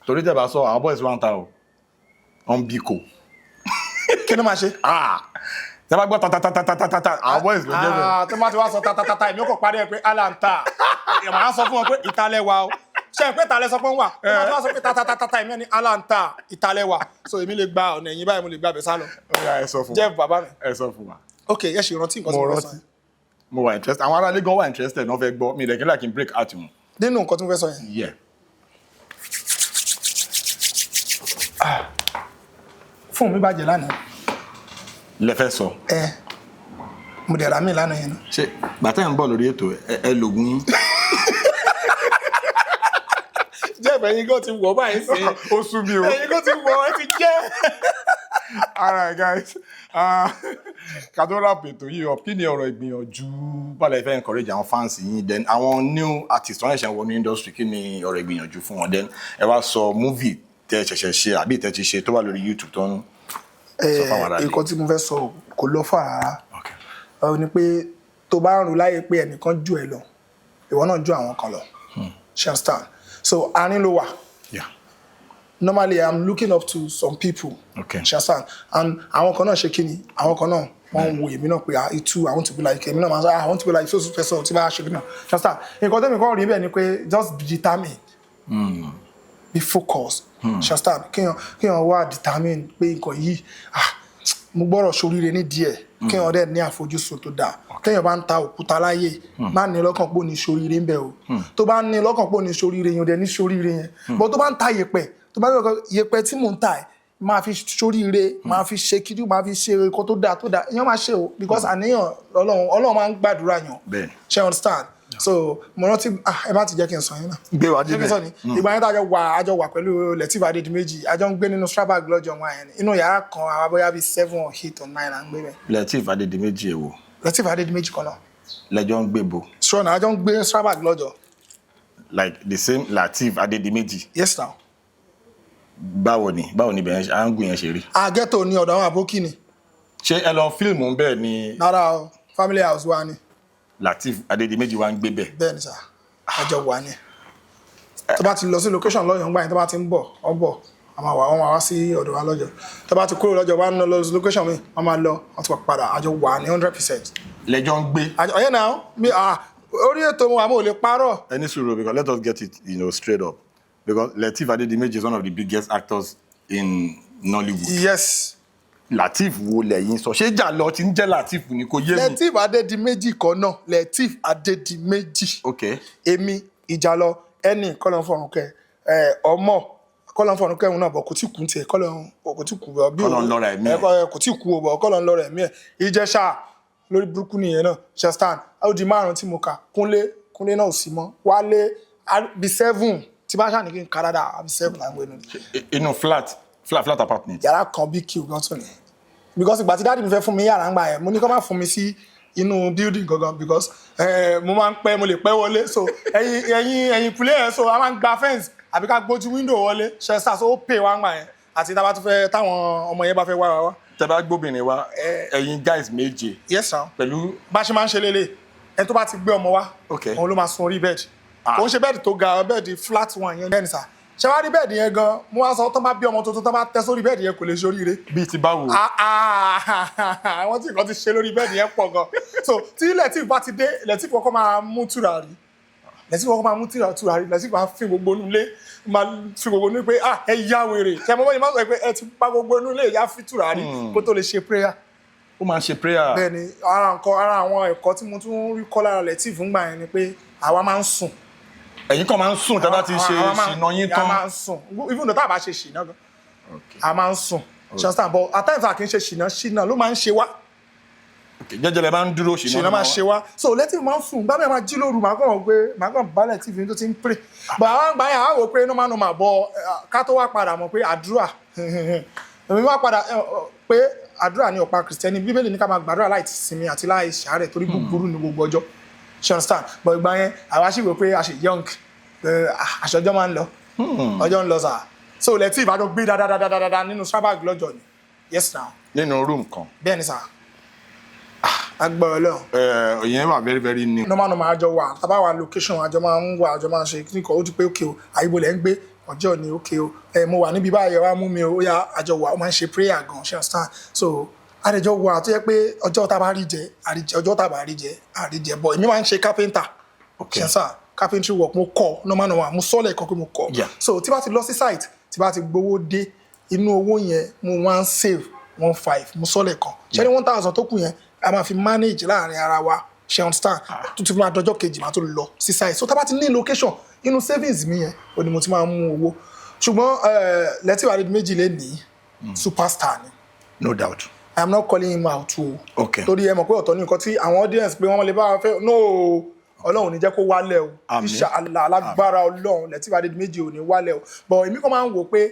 torí tẹ́ bá sọ àwọn boys wà ń ta o wọ́n bí kò. kí ló máa ṣe. tẹ́ bá gbọ́ tatatata àwọn boys ló jẹ́ bẹ́ẹ̀. tó máa ti wá sọ tatatata èmi kò parí ẹ pé alanta èmi á sọ fún wọn pé ìtàlẹ̀ wa o ṣe pé ìtàlẹ̀ sọ pé ń wà tó máa ti wá sọ pé tatatata èmi ní alanta ìtàlẹ̀ wa so èmi lè gba ọ̀nà ẹ̀yìn báyìí mo lè gba abẹ sálọ. ẹ sọ fún wa Jeff bàbá mi. ẹ sọ fún wa. ok yẹ ṣe ìrántí nǹkan tí mo fẹ́ sọ yẹn. mo wà interested àwọn aráàlú gan wà interested náà fẹ́ gbọ́ mi ìdẹ̀kẹ́ like break out wọn. nínú nǹkan tí mo fẹ́ sọ yẹn. fóònù mi bàjẹ́ lánàá. lẹ fẹ́ sọ. mo dẹ̀ ra mi lánàá yẹn. ṣe bàtà ń bọ̀ lórí ètò ẹ lògùn yín. Jeff ẹ̀yin kò ti wọ̀ báyìí sí. ó sú mi o. ẹ̀yin kò ti wọ̀ ẹ ti jẹ́. All right, guys. Ká tó wrap ètò yìí up, kí ni ọ̀rọ̀ ìgbìyànjú bọ́lá ìfẹ́ encourage àwọn fans yín then àwọn new artists wọ́n ṣẹ̀ṣẹ̀ wọ ní industry kí ni ọ̀rọ̀ ìgbìyànjú fún wọn then ẹ wá sọ movie tẹ́ ṣẹ̀ṣẹ̀ ṣe àbí tẹ́ ti ṣe tó wà lórí YouTube tó ń sọ fáwọn aráàlú. nǹkan tí mo fẹ́ sọ kò lọ fà rárá ọ ni pé tó bá ń rò láyé pé ẹnìkan jù ẹ lọ ìwọ náà jù àwọn kan lọ ṣe understand so àárín ló wà. Normally, I'm looking up to some people. Okay. Shasan. And àwọn kan náà ṣe kíni, àwọn kan náà wọ́n wo èmi náà pé I want to be like èmi náà máa sọ I want to be like so person tí bá ṣe kíni náà. Shasan. Nǹkan tẹ́mi kan rí bẹ́ẹ̀ ni pé just be determined. Be focused. Shasan. Kéèyàn wá determined pé nǹkan yìí mo gbọ́dọ̀ ṣoríire ní díẹ̀. Kéèyàn dẹ̀ ní àfojúsùn tó dáa. Kéèyàn bá ń ta òkúta láyé má ní lọ́kàn pé ó ní ṣoríire ń bẹ o. Tó bá ní lọ́kàn pé ó ní ṣoríire yẹn ò dẹ̀ ní ṣoríire yẹn. But tó bá ń ta yẹ̀pẹ̀ tó bá yọ yẹ̀pẹ̀ tí mò ń ta ẹ máa fi ṣoríire máa fi ṣe kíjú máa fi ṣe nǹkan tó dáa èèyàn máa ṣe o because àníyàn Ọlọ́run máa ń gbàdúrà yàn ṣe understand so mo rántí ẹ bá ti jẹ́ kí n sọ yín náà. Gbé wa débẹ̀. Ìgbà yẹn tá àjọ wà pẹ̀lú Lateef Adedimeji àjọ ń gbé nínú Strabag lọ́jọ́ wọn yẹn inú yàrá kan àwọn bóyá bíi 7 or 8 or 9 à ń gbé bẹ́ẹ̀. Lateef Adedimeji èwo. Lateef Adedimeji kan náà. Lẹ́jọ́ ń gbé bo. Sure na àjọ ń gbé Strabag lọ́jọ́. Like the same Lateef Adedimeji. Yes now. Báwo ni bẹ́ẹ̀ à ń gùn yẹn ṣe rí. Ghetto ni ọ̀dọ̀ àwọn àbókí ni. Ṣé ẹ lọ fíìmù bẹ́ẹ̀ ni. Rárá family house wa ni. Lateef Adedimeji wa ń gbé bẹ́ẹ̀. Bẹ́ẹ̀ ni sà àjọ wà ní. Tó bá ti lọ sí location lọ́yọ̀ ńgbà yẹn tó bá ti ń bọ̀ a máa wá sí ọ̀dọ̀ wa lọ́jọ́. Tó bá ti kúrò lọ́jọ́ wa ń lọ sí location mi wọ́n máa lọ wọ́n ti padà àjọ wà ní 100%. Lẹ́jọ́ ń gbé. Ọ̀yẹ́ náà orí ètò mu àmọ́ ò lè parọ́. Any sùúrù because let us get it straight up because Lateef Adedimeji is one of the biggest actors in Nollywood. Yes. Lateef wo lẹ́yìn sọ ṣé jà lọ ti ń jẹ́ Lateef ni kò yé mi. Lateef Adedimeji kan náà Lateef Adedimeji. Okay. Èmi Ìjàlọ ẹni kọ́lọ́n fọ̀rùnkẹ́ ọmọ kọ́lọ́n fọ̀rùnkẹ́ òun náà bọ̀ kò tí kú tiẹ̀ kò tí kú bọ̀ bí Kọ́lọ́n lọ́ra ẹ̀mí ẹ̀. kò tí kú bọ̀ kọ́lọ́n lọ́ra ẹ̀mí ẹ̀ Ìjẹ̀ṣà lórí burúkú nìyẹn náà Chestan ó di 5 tí mo kà Kúnlé náà ò sí mọ́ Wálé bí 7 tí bá ṣàní kí n kárádà bí 7 là ń gbé nínú. Inú flat apartment. Yàrá kan bí kí o gan tó ní because ìgbà tí dáàdì mi fẹ́ fún mi yàrá ń gbà yẹn mo ní kó má fún mi sí inú building gangan because mo lè pẹ́ wọlé so ẹ̀yìn ìkúlé yẹn so a máa ń gba fence àbí ká gbójú window wọlé ṣẹ́sà so ó pè wá ń gbà yẹn àti táwọn ọmọ yẹn bá fẹ́ wá wá. Tẹ́ bá gbóbìnrin wa ẹ̀yin guys méje. Yes sir. Pẹ̀lú. Bá ṣe máa ń ṣe lélẹ̀ ẹni tó bá ti gbé ọmọ wá òun ló máa sun orí bẹ́ẹ̀dì kò ń ṣe bẹ́ẹ̀dì tó ga bẹ́ẹ̀dì flat one yẹn bẹ́ẹ̀ ni sà ṣe wá rí bẹ́ẹ̀dì yẹn gan mo wá sọ tó bá bí ọmọ tuntun tó bá tẹ́ sórí bẹ́ẹ̀dì yẹn kò lè ṣe oríire. Bíi ti báwo. àwọn tí nǹkan ti ṣe lórí bẹ́ẹ̀dì yẹn pọ̀ gan so tí Lateef bá ti dé Lateef kọ́kọ́ máa mú tùràrí Lateef máa fi gbogbo inú ilé máa fi gbogbo inú pé ẹ yá wèrè ṣe mo bá yẹn máa sọ pé ẹ ti pa gbogbo inú ilé ìyá fi tùràrí kó tó lè ṣe prayer. Ó máa ń ṣe prayer. Bẹ́ẹ̀ni ara àwọn ẹ̀kọ́ tí mo tún rí kọ́ lára Lateef ńgbà yẹn ni pé àwa máa ń sùn. Ẹ̀yin kan máa ń sùn tẹ́ bá ti ṣe ṣìnà yín tán. A máa ń sùn even though tá a bá ṣe ṣìnà gan a máa ń sùn ṣọ́sítàn but at times a kì í ṣe ṣìnà ló máa ń ṣe wá. Jẹ́jẹ́rẹ́ máa ń dúró ṣìnà máa ṣe wá so Lateef máa ń sùn bá mi máa jí lóru màá kàn bá Lateef tó ti ń pray but àwọn àgbà yẹn àwọn wò pé normal bọ ká tó wá padà mọ̀ pé àdúrà èmi wá padà pé àdúrà ní ọ̀pá Kristẹni Bíbélì ní ká máa gbàdúrà láì sinmi àti láì ṣàárẹ̀ torí búburú ní gbogbo ọjọ́ ṣe understand but ìgbà yẹn àwa sì wò pé a ṣe young àṣọjọ́ máa ń lọ ọjọ́ ń lọ sà so Lateef àjọ gbé dáadáa nínú Strabag lọ́jọ́ ni yes now. Nínú room kan. Bẹ́ẹ̀ ni sà agbọ̀rọ̀ lọ. Ìyẹn wà very very new. normal àjọ wà tábà wà location àjọ máa ń wà àjọ máa ń ṣe kíníkọ̀ ó ti pé òkè o àyíbo lẹ́ ń gbé ọjọ́ ni òkè o mo wà níbi báyìí wá mú mi o ó yá àjọ wà ó máa ń ṣe prayer gan ṣe understand so àdèjọ wà tó yẹ pé ọjọ́ tá a bá rí jẹ àríjẹ ọjọ́ tá a bá rí jẹ àríjẹ bọ̀ èmi máa ń ṣe carpenter ṣe sá carpentry work mo kọ́ normal mo sọ́lẹ̀ kan pé mo kọ́ so tí bá ti lọ sí site tí bá ti gbowó dé inú owó yẹn mo wá ń save 1,500 mo sọ́lẹ̀ kan ṣé ní 1,000 tó kù yẹn a máa fi manage láàrin ara wa ṣe understand tó ti máa dọjọ́ kejì máa tó lọ sí site so tá bá ti ní location inú savings mi yẹn ó ní mo ti máa mú owó ṣùgbọ́n Lateef Adedimeji lè ní superstar ni. No doubt. I am not calling him out o. Okay. Torí ẹ mọ̀ pé ọ̀tọ̀ ní nǹkan tí àwọn audience pé wọ́n lè bá wa fẹ́ no Ọlọ́run ní jẹ́ kó wálẹ̀ o. Inshallah lágbára Ọlọ́run Lateef Adedimeji ò ní wálẹ̀ o. But èmi kàn máa ń wò pé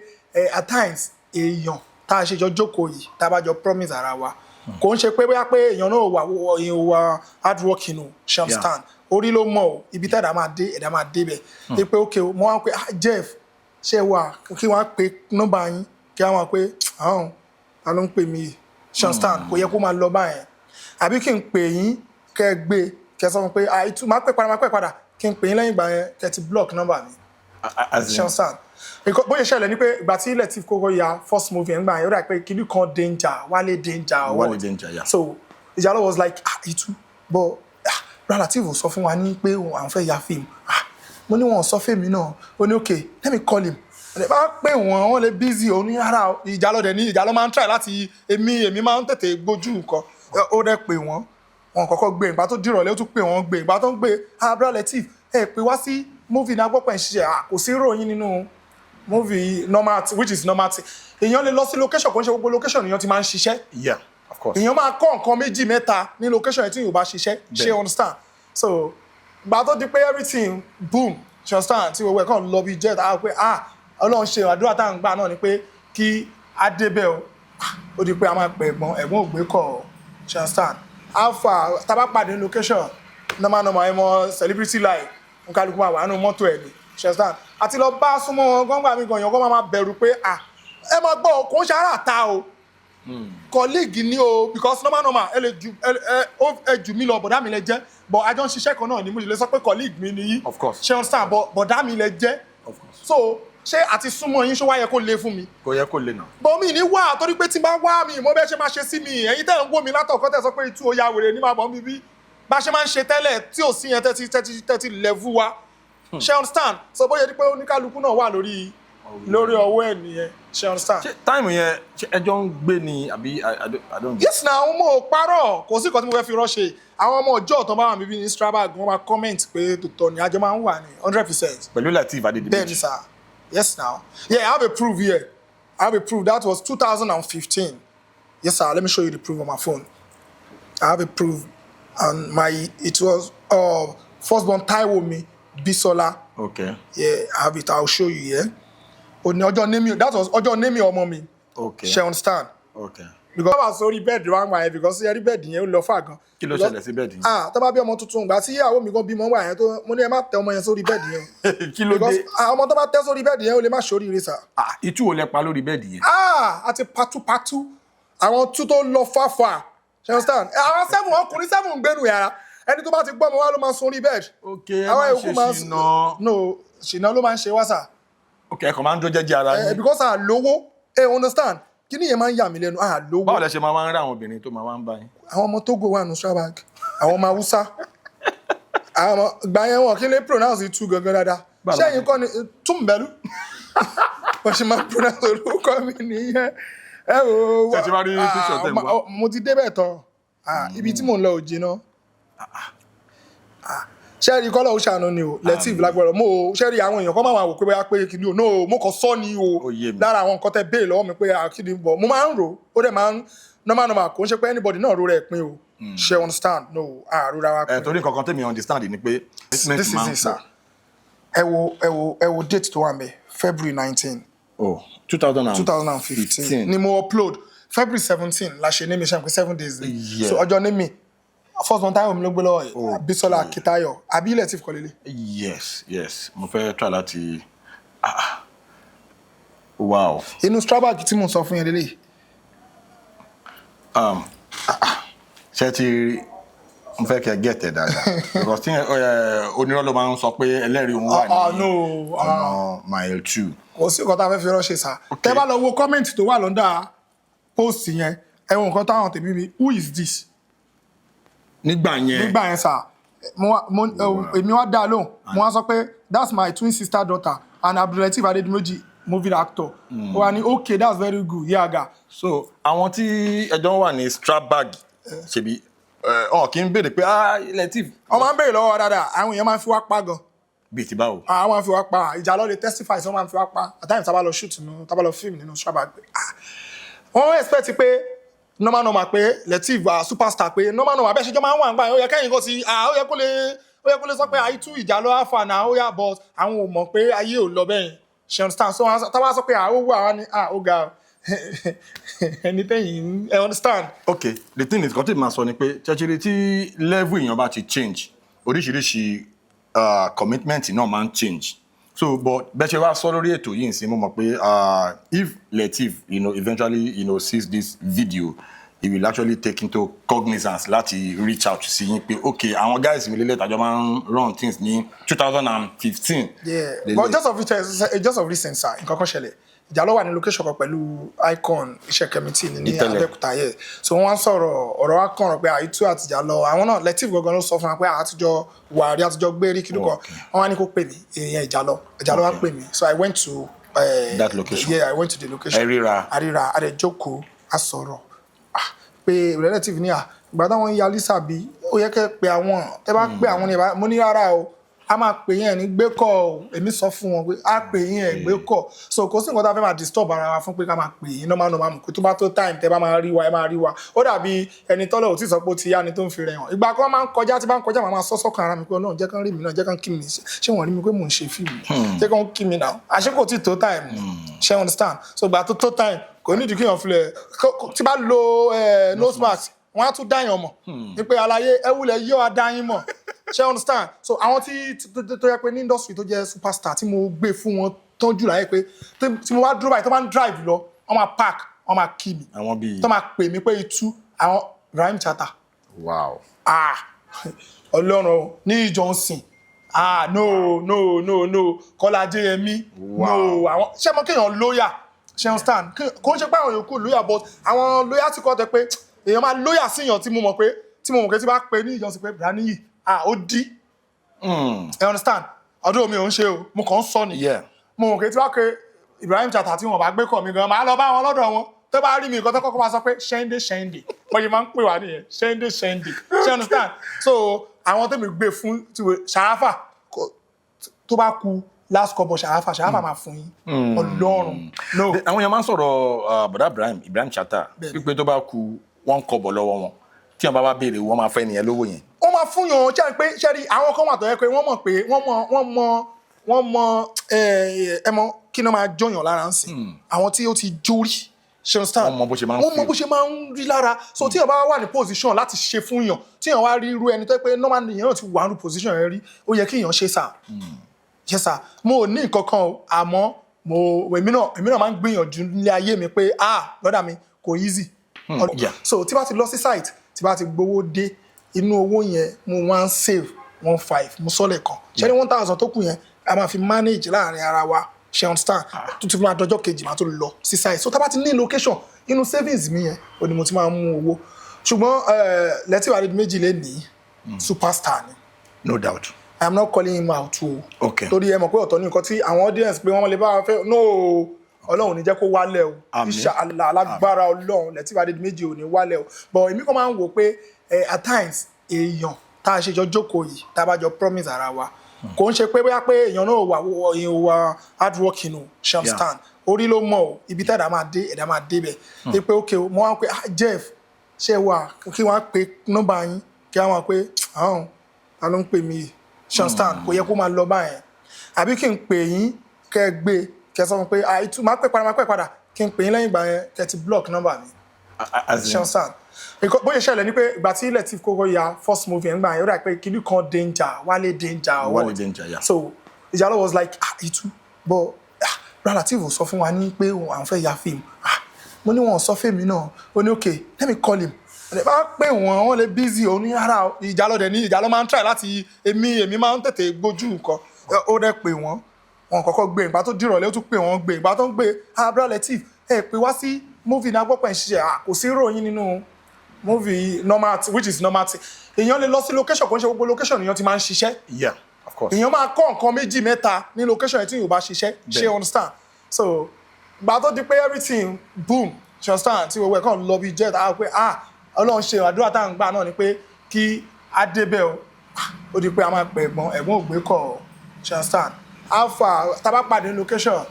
at times èèyàn tá a ṣe jọ jókòó yìí tá a bá jọ promise ara wa kò ń ṣe pé bóyá pé èèyàn náà wà hard working o ṣe understand orí ló mọ̀ o ibi tá ẹ̀dá máa dé bẹ̀ pé okay o mo wá pé Jeff ṣé wà kí wọ́n á pe nọ́mbà yín kí wọ́n á pé ta ló ń pè mí ṣe understand kò yẹ kó máa lọ báyẹn àbí kí n pè yín kẹ́ gbé kẹ́ sọ pé máa pẹ́ padà kí n pè yín lẹ́yìn ìgbà yẹn kẹ́ ti block nọ́mbà mi ṣe understand bóyá ṣẹlẹ̀ ní pé ìgbà tí Lateef kọ́kọ́ ya first movie ẹ̀ ń gbà yẹn ó dà pé kìlú kan Wálé danger so Ìjàlọ was like ìtú but Lateef sọ fún wa ní pé àwọn fẹ́ ya fíìmù mo ní wọn sọ fíìmù náà ó ní okay let me call him ẹ bá pè wọ́n lè busy òun ní ara Ìjàlọ dẹ̀ ní Ìjàlọ máa ń try láti èmi máa ń tètè gbójú nǹkan ó dẹ̀ pè wọ́n kọ́kọ́ gbé ìgbà tó dìrọ̀lẹ́ ó tún pè wọ́n gbé ìgbà tó ń gbé bro Lateef ẹ pè wá sí movie náà gbọ́pọ̀ ìṣiṣẹ́ kò sí ròyìn nínú movie normal which is normal èèyàn lè lọ sí location kò ń ṣe gbogbo location èèyàn ti máa ń ṣiṣẹ́ yeah of course èèyàn máa kọ́ nǹkan 2 mẹ́ta ní location tí yóò bá ṣiṣẹ́ ṣe understand so gbà tó di pé everything boom ṣe understand tí gbogbo ẹ̀ kàn lọ bí jet àwọn pé Ọlọ́run ṣe àdúrà tá à ń gbà náà ni pé kí á débẹ̀ o ó di pé a máa pè ẹ̀gbọ́n ò gbé kọ̀ ṣe understand alpha tábà pàdé location normal ẹ mọ celebrity life nkálukú máa wà nínú mọ́tò ẹ̀ ni ṣe understand àti lọ bá súnmọ́ wọn gbọ́ngbà mi gan-an yàn máa bẹ̀rù pé ẹ máa gbọ́ kò ń ṣe ara ta o colleague ni o because normal ẹ jù mí lọ bọ̀dá mi lẹ jẹ́ but àjọ ń ṣiṣẹ́ kan náà ni mo lè sọ pé colleague mi ni yí ṣe understand bọ̀dá mi lẹ jẹ́ so ṣé àti súnmọ́ yín ṣó wá yẹ kó le fún mi. kò yẹ kó le náà. bọ́ mi ní wà torí pé tí n bá wá mi mo bẹ́ẹ̀ ṣe máa ṣe sí mi ẹ̀yin tẹ́ ń wò mí látọ̀kọ́ tẹ́ sọ pé ìtú òya wèrè ní máa bọ̀ mi bí bá ṣe máa ń ṣe tẹ́lẹ̀ tí ò sí yẹn tẹ́tí level wa ṣe understand so bóyá di pé oníkálukú náà wà lórí ọwọ́ ẹ̀ nìyẹn ṣe understand. ṣé táìmù yẹn ẹjọ́ ń gbé ni àbí I don't. yes na àwọn ọmọ ò parọ́ kò sí nǹkan tí mo fẹ́ fi rọ́ṣe àwọn ọmọ ọjọ́ ọ̀tọ̀ bá wà mí bí ní Strabag wọ́n máa comment pé tòótọ́ ni àjọ máa ń wà ní 100%. pẹ̀lú Lateef Adedimeji. bẹ́ẹ̀ni sir. Yes, now. Yeah, I have a proof here. I have a proof. That was 2015. Yes, sir. Let me show you the proof on my phone. I have a proof. And it was firstborn Taiwomi Bisola. Okay. Yeah, I have it. I'll show you here. That was Ojo Nemi Omomi. Okay. She understand? Okay. Because I was sorry bed wrong way because every bed yẹn ó lọ fà gan. Kí ló ṣẹlẹ̀ sí bed yẹn? Tá bá bí ọmọ tuntun gbà tí ìyàwó mi gan bímọ wà yẹn tó mo ní ẹ má tẹ ọmọ yẹn sórí bed yẹn. Kí ló dé? Ọmọ tó bá tẹ sórí bed yẹn ó lè má ṣoríire sà. Itú wo lẹ pa lórí bed yẹn? Àti patu àwọn tú tó lọ fàfà. You understand? Àwọn 7 ọkùnrin 7 ń gbénu yàrá. Ẹni tó bá ti gbọ́ ọmọ wa ló máa sórí bed. Okay, àwọn yòókù máa ń ṣìnà. No, ṣìnà ló máa ń ṣe wá sà. Okay, ẹ kàn máa ń dó jẹ́jẹ́ ara yín. Because I lówó. Understand? Kí ni yẹn máa ń yà mí lẹ́nu? Lówó. Báwo lẹ ṣe máa ń rí àwọn obìnrin tó máa wá ń bá yín? Àwọn ọmọ Togo wà nù Strabag. Àwọn ọmọ Hausa. Àwọn ìgbà yẹn wọn kí lè pronounce it too gangan dáadáa. Ṣé ẹ̀yin kọ́ ni Túmbẹ̀lú? Wọ́n ṣe máa pronounce orúkọ mi nìyẹn. Ṣé ti máa rí picture tẹ̀ mọ́? Mo ti débẹ̀ tán. Ibi tí mò ń lọ ò jìnnà. Ṣẹ́rí kọ́lọ̀ ó ṣàánú ni o Lateef lágbára mo ṣẹ́rí àwọn èèyàn kan máa wò pé bóyá pé kí ni o no mo kàn sọ ni o lára àwọn nǹkan tẹ́ béèrè lọ́wọ́ mi pé kí ni bọ̀ mo máa ń rò ó dẹ̀ máa ń normal kò ń ṣe pé anybody náà ro rẹ̀ pin o ṣe understand no àrùra wa pin. Torí nǹkan kan tèmi understand ni pé this is it sir ẹ wo date tó wà ńbẹ̀ February 19. 2015 ni mo upload February 17 la ṣe ní mi ṣe pé 7 days so ọjọ́ ní mi first one time ló gbé lọ́wọ́ yìí Bisola Akitayo àbí Lateef kọ́ lélẹ̀. yes mo fẹ́ try láti wow. inú Strabag tí mo sọ fún yẹn lélẹ̀. ṣé ti mo fẹ́ kẹ́ get ẹ̀ dáadáa because onírọ́ ló máa ń sọ pé ẹlẹ́rìí òun wà ní ọ̀nà mile 2. kò sí nǹkan tá a fẹ́ fi ránṣẹ́ sá tẹ́ bá lọ wo comment tó wà lọ́ndà post yẹn ẹ wo nǹkan táwọn tèmi mi who is this. nígbà yẹn sà èmi wá dá lóhùn mo wá sọ pé that's my twin sister daughter and Lateef Adedimeji movie actor ó wà ní okay that's very good yaga. so àwọn tí ẹjọ́ wà ní Strabag ṣebí kì í béèrè pé Lateef. wọ́n máa ń béèrè lọ́wọ́ dáadáa àwọn èèyàn máa ń fi wá pa gan. bíi ti báwo. àwọn máa ń fi wá pa ìjà lọ́ọ́ lè testify sí wọ́n máa ń fi wá pa at times tá bá lọ shoot tá bá lọ film nínú Strabag wọ́n expect pé normal pé Lateef superstar pé normal bẹ́ẹ̀ ṣe jọ máa ń wà ń gbà ó yẹ kẹ́yìn kó sí ó yẹ kó lè sọ pé àìtú ìjà lọ àfà náà ó yà but àwọn ò mọ̀ pé ayé ò lọ bẹ́yìn ṣe understand so táwa sọ pé ó wà wá ní ó ga anything I understand. Okay, the thing is kọ́tí máa sọ ni pé ṣẹ́ṣẹ́rẹ́ tí level èèyàn bá ti change oríṣiríṣi commitment náà máa ń change. So, but bẹ́ẹ̀ ṣe wá sọ lórí ètò yìí nsìn mo mọ̀ pé if Lateef eventually sees this video he will actually take into cognizance láti reach out sí yín pé okay àwọn guys mi lélẹ̀ tàjọ máa ń run things ní 2015. Yeah, but just of recent sir nǹkan kan ṣẹlẹ̀ ìjà ló wà ní location kan pẹ̀lú icon iṣẹ́ kẹ́mítì ní Abẹ́òkúta yẹ so wọ́n wá ń sọ̀rọ̀ ọ̀rọ̀ wa kàn rọ̀ pé àìtú àtìjà lọ àwọn náà Lateef gangan ló sọ fún wa pé àtijọ́ wà rí àtijọ́ gbé rí kílùkọ wọ́n wá ní kó pè mí èèyàn ìjà lọ wá pè mí so I went to that location. Yeah, I went to the location. àríra àdẹ̀jókòó a sọ̀rọ̀ pé Lateef ní ìgbà táwọn ya lisa bí ó yẹ kẹ́ pé àwọn tẹ́ bá pé àwọn ní mo ní rárá o a máa pè yín ní gbé kọ́ o èmi sọ fún wọn pé a pè yín ẹ̀ gbé kọ́ so kò sí nǹkan tá a fẹ́ máa disturb ara wa fún pé ká máa pè yín normal mọ̀ pé tó bá tó time tẹ́ bá máa rí wa ẹ máa rí wa ó dàbí ẹni tọ́lọ̀ ò tí sọ pé ó ti yá ni tó ń fi rẹ̀ hàn ìgbà kan máa ń kọjá tí bá ń kọjá màá sọ́sọ́ kan ara mi pé Ọlọ́run jẹ́ kán rí mi náà jẹ́ kán kí mi ṣé wọ́n rí mi pé mò ń ṣe fíìmù jẹ́ kán kí mi náà àṣé kò tí tó time ṣé understand so ìgbà tó tó time kò ní ìdíkìyàn filẹ̀ tí bá lo nose mask wọ́n á tún dáyàn mọ̀ ní pé àlàyé ẹwùlẹ̀ yóò á dáyín mọ̀ ṣé understand so àwọn tí tó yẹ pé ní industry tó jẹ́ superstar tí mo gbé fún wọn tọ́jú láyé pé tí mo wá dúró báyìí tó máa ń drive lọ wọ́n máa park wọ́n máa kí mi àwọn bíi tó máa pè mí pé itú àwọn Rhyme Chatter wow Ọlọ́run ní Johnson no Kọ́lá Adéyẹmí no àwọn ṣé mo kéèyàn lóyà ṣé understand kò ń ṣe pé àwọn yòókù lóyà but àwọn lóyà ti kọ́ tẹ pé èèyàn máa lóyà síyàn tí mo mọ̀ pé tí bá pè ní Johnson pé Braniyi ó dí you understand ọdún mi ò ń ṣe o mo kàn ń sọ nìyẹn mo mọ̀ pé tí bá pe Ibrahim Chatta tí wọ́n bá gbé kọ̀ mi gan máa lọ bá wọn lọ́dọ̀ wọn tó bá rí mi nǹkan tó kọ́kọ́ máa sọ pé ṣẹ́ndé wọ́n yìí máa ń pè wá nìyẹn ṣẹ́ndé you understand so àwọn tó mi gbé fún Sharafa tó bá ku last couple Sharafa máa fún yín Ọlọ́run no. àwọn èèyàn máa ń sọ̀rọ̀ bọ̀dá Ibrahim Chatta wípé tó bá ku wọ́n kọ́bọ̀ lọ́wọ́ wọn tí wọ́n bá béèrè wọ́n máa fẹ́ nìyẹn lówó yẹn. wọ́n máa fún yàn ṣe pé ṣẹ́rí àwọn kan wà tó yẹ pé wọ́n mọ̀ pé wọ́n mọ ẹmọ kí náà máa jọyàn lára ń sìn àwọn tí ó ti jórí ṣe ń stand wọ́n mọ bó ṣe máa ń rí lára so tí yàn bá wà ní position láti ṣe fún yàn tí yàn wá rí irú ẹni tó pé normal yàn náà ti wà ní position yẹn rí ó yẹ kí yàn ṣe sà yes sir mo ò ní nǹkan kan o àmọ́ èmi náà máa ń gbìyànjú nílé ayé mi pé lọ́dà mi kò easy so tí bá ti lọ sí site tí bá ti gbowó dé inú owó yẹn mo wá ń save 15 mo sọ́lẹ̀ kan ṣe ní 1000 tó kù yẹn a máa fi manage láàrin ara wa ṣe understand tó ti máa dọjọ́ kejì máa tó lọ sí site so tá bá ti ní location inú savings mi yẹn ó ní mo ti máa mú owó ṣùgbọ́n Lateef Adedimeji lè ní superstar ni no doubt I am not calling him out o okay torí ẹ mọ̀ pé ọ̀tọ̀ ní nǹkan tí àwọn audience pé wọ́n lè bá wa fẹ́ no Ọlọ́run ní jẹ́ kó wálẹ̀ o inshallah alágbára Ọlọ́run Lateef Adedimeji ò ní wálẹ̀ o but èmi kàn máa ń wò pé at times èèyàn tá a ṣe jọ jókòó yìí tá a bá jọ promise ara wa kò ń ṣe pé bóyá pé èèyàn náà wà hard working o ṣe understand orí ló mọ̀ o ibi tá ẹ̀dá máa dé bẹ̀ pé ok mo wá pé Jeff ṣe wà kí wọ́n á pe nọ́mbà yín kí wọ́n á pé ta ló ń pè mí ṣe understand kò yẹ kó máa lọ báyẹn àbí kí n pè yín kẹ́ gbé kẹ́ sọ pé máa pẹ́ padà kí n pè yín lẹ́yìn ìgbà yẹn kẹ́ ti block nọ́mbà mi ṣe understand bóyá ṣẹlẹ̀ ní pé ìgbà tí Lateef kọ́kọ́ ya first movie ẹ̀ ń gbà yẹn ó dà pé kìíní kan Wálé danger so Ìjàlọ́ was like ìtú but Lateef sọ fún wa ní pé àwọn fẹ́ ya fíìmù mo ní wọn sọ fíìmù náà ó ní okay let me call him bá pé wọ́n lè busy ó ní ara Ìjàlọ́ dẹ̀ ní Ìjàlọ́ máa ń try láti èmi máa ń tètè gbójú nǹkan ó dẹ̀ pé wọ́n kọ́kọ́ gbé ìgbà tó dìrọ̀lẹ́ ó tún pé wọ́n gbé ìgbà tó ń gbé bra Lateef pé wá sí movie náà gbọ́pọ̀ ìṣiṣẹ́ kò sí ròyìn nínú movie normal which is normal èèyàn lè lọ sí location kò ń ṣe gbogbo location èèyàn ti máa ń ṣiṣẹ́ yeah of course èèyàn máa kọ́ nǹkan méjì mẹ́ta ní location yẹn tí yóò bá ṣiṣẹ́ ṣe understand so gbà tó di pé everything boom ṣe understand tí gbogbo ẹ̀ kàn lọ bí jet pé Ọlọ́run ṣe àdúrà tá à ń gbà náà ni pé kí á débẹ̀ o ó di pé a máa pẹ̀ ẹ̀gbọ́n ògbé kọ̀ ṣe understand alpha tábà pàdé ní location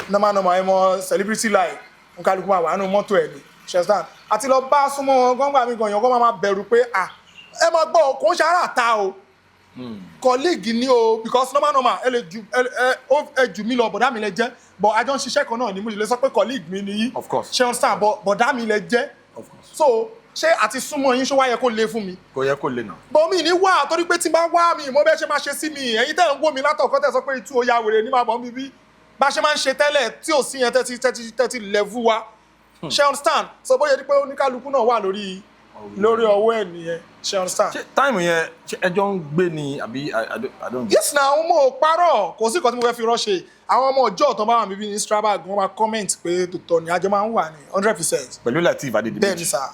normal ẹmọ celebrity life nkálukú máa wà nínú mọ́tò ẹ̀ ní ṣe understand àti lọ bá súnmọ́ wọn gbọ́ngbà mi gan yàn kó máa bẹ̀rù pé ẹ máa gbọ́ kò ń ṣe ara ta o colleague ni o because normal ẹ lè jù mí lọ bọ̀dá mi lẹ jẹ́ but àjọ ń ṣiṣẹ́ kan náà ni mo lè sọ pé colleague mi nìyí of course ṣe understand bọ̀dá mi lẹ jẹ́ of course so ṣé àti súnmọ́ yín ṣó wá yẹ kó le fún mi. kò yẹ kó le náà. bọ́ mi ní wà torí pé tí n bá wá mi mo bẹ́ẹ̀ ṣe máa ṣe sí mi ẹ̀yin tẹ́ ń wò mí látọ̀kọ́ tẹ́ sọ pé ìtú òya wèrè ní máa bọ̀ mi bí bá ṣe máa ń ṣe tẹ́lẹ̀ tí ò sí yẹn tẹ́tí lẹ́fù wa ṣe understand so bóyá pé oníkálukú náà wà lórí ọwọ́ ẹ̀ nìyẹn ṣe understand. ṣé táìmù yẹn ẹjọ́ ń gbé ni àbí I don't. yes na àwọn ọmọ parọ́ kò sí nǹkan tí mo fẹ́ fi rọ́ṣe àwọn ọmọ ọjọ́ ọ̀tọ̀ bá wà mí bí ní Strabag wọ́n máa comment pé tòótọ́ ni àjọ máa ń wà ní 100%. pẹ̀lú Lateef Adedimeji. bẹ́ẹ̀ ni sir.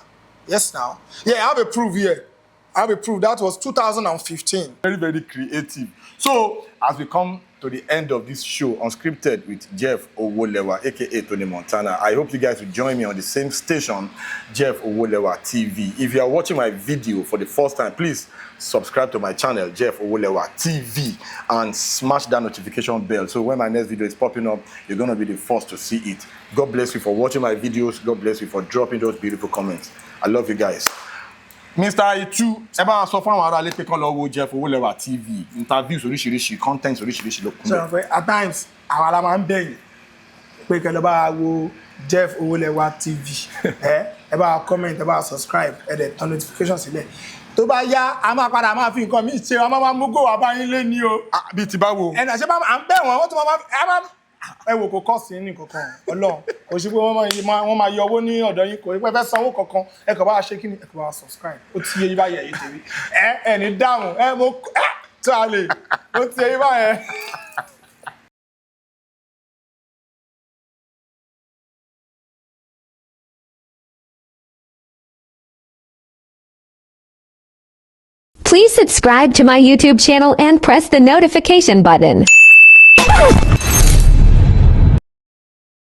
Yes, now. Yeah, I have a proof here. I have a proof. That was 2015. Very, very creative. So, as we come to the end of this show, Unscripted with Jeff Owolewa, aka Tony Montana. I hope you guys will join me on the same station, Jeff Owolewa TV. If you are watching my video for the first time, please subscribe to my channel, Jeff Owolewa TV, and smash that notification bell. So when my next video is popping up, you're going to be the first to see it. God bless you for watching my videos. God bless you for dropping those beautiful comments. I love you guys. Mr. Itu, ẹ bá sọ fún àwọn ará ilé pé kán lọ wo Jeff Owolewa TV, interviews oríṣiríṣi, contents oríṣiríṣi ló kún. So at times, àwa la máa ń bẹ̀yìn pé kẹ́ lọ bá wo Jeff Owolewa TV. Ẹ bá comment, ẹ bá subscribe, ẹ dẹ̀ turn notification sílẹ̀. Tó bá yá, a máa padà máa fi nǹkan mi ṣe, a máa mú go wá bá yín lé ní o. Bí ti báwo? Ẹnà ṣe máa ń bẹ̀ wọ́n tún máa ẹ wò kò kọ́ sí ní kankan Ọlọ́run kò sí pé wọ́n máa yọ owó ní ọ̀dọ̀ yín kò rí pé fẹ́ sanwó kankan ẹ kàn bá ṣe kí ni ẹ kàn bá subscribe ó ti yé yín báyìí ẹ̀yìn tèmi ẹ ní dáhùn mo tó a lè ó ti yé yín báyìí. Please subscribe to my YouTube channel and press the notification button.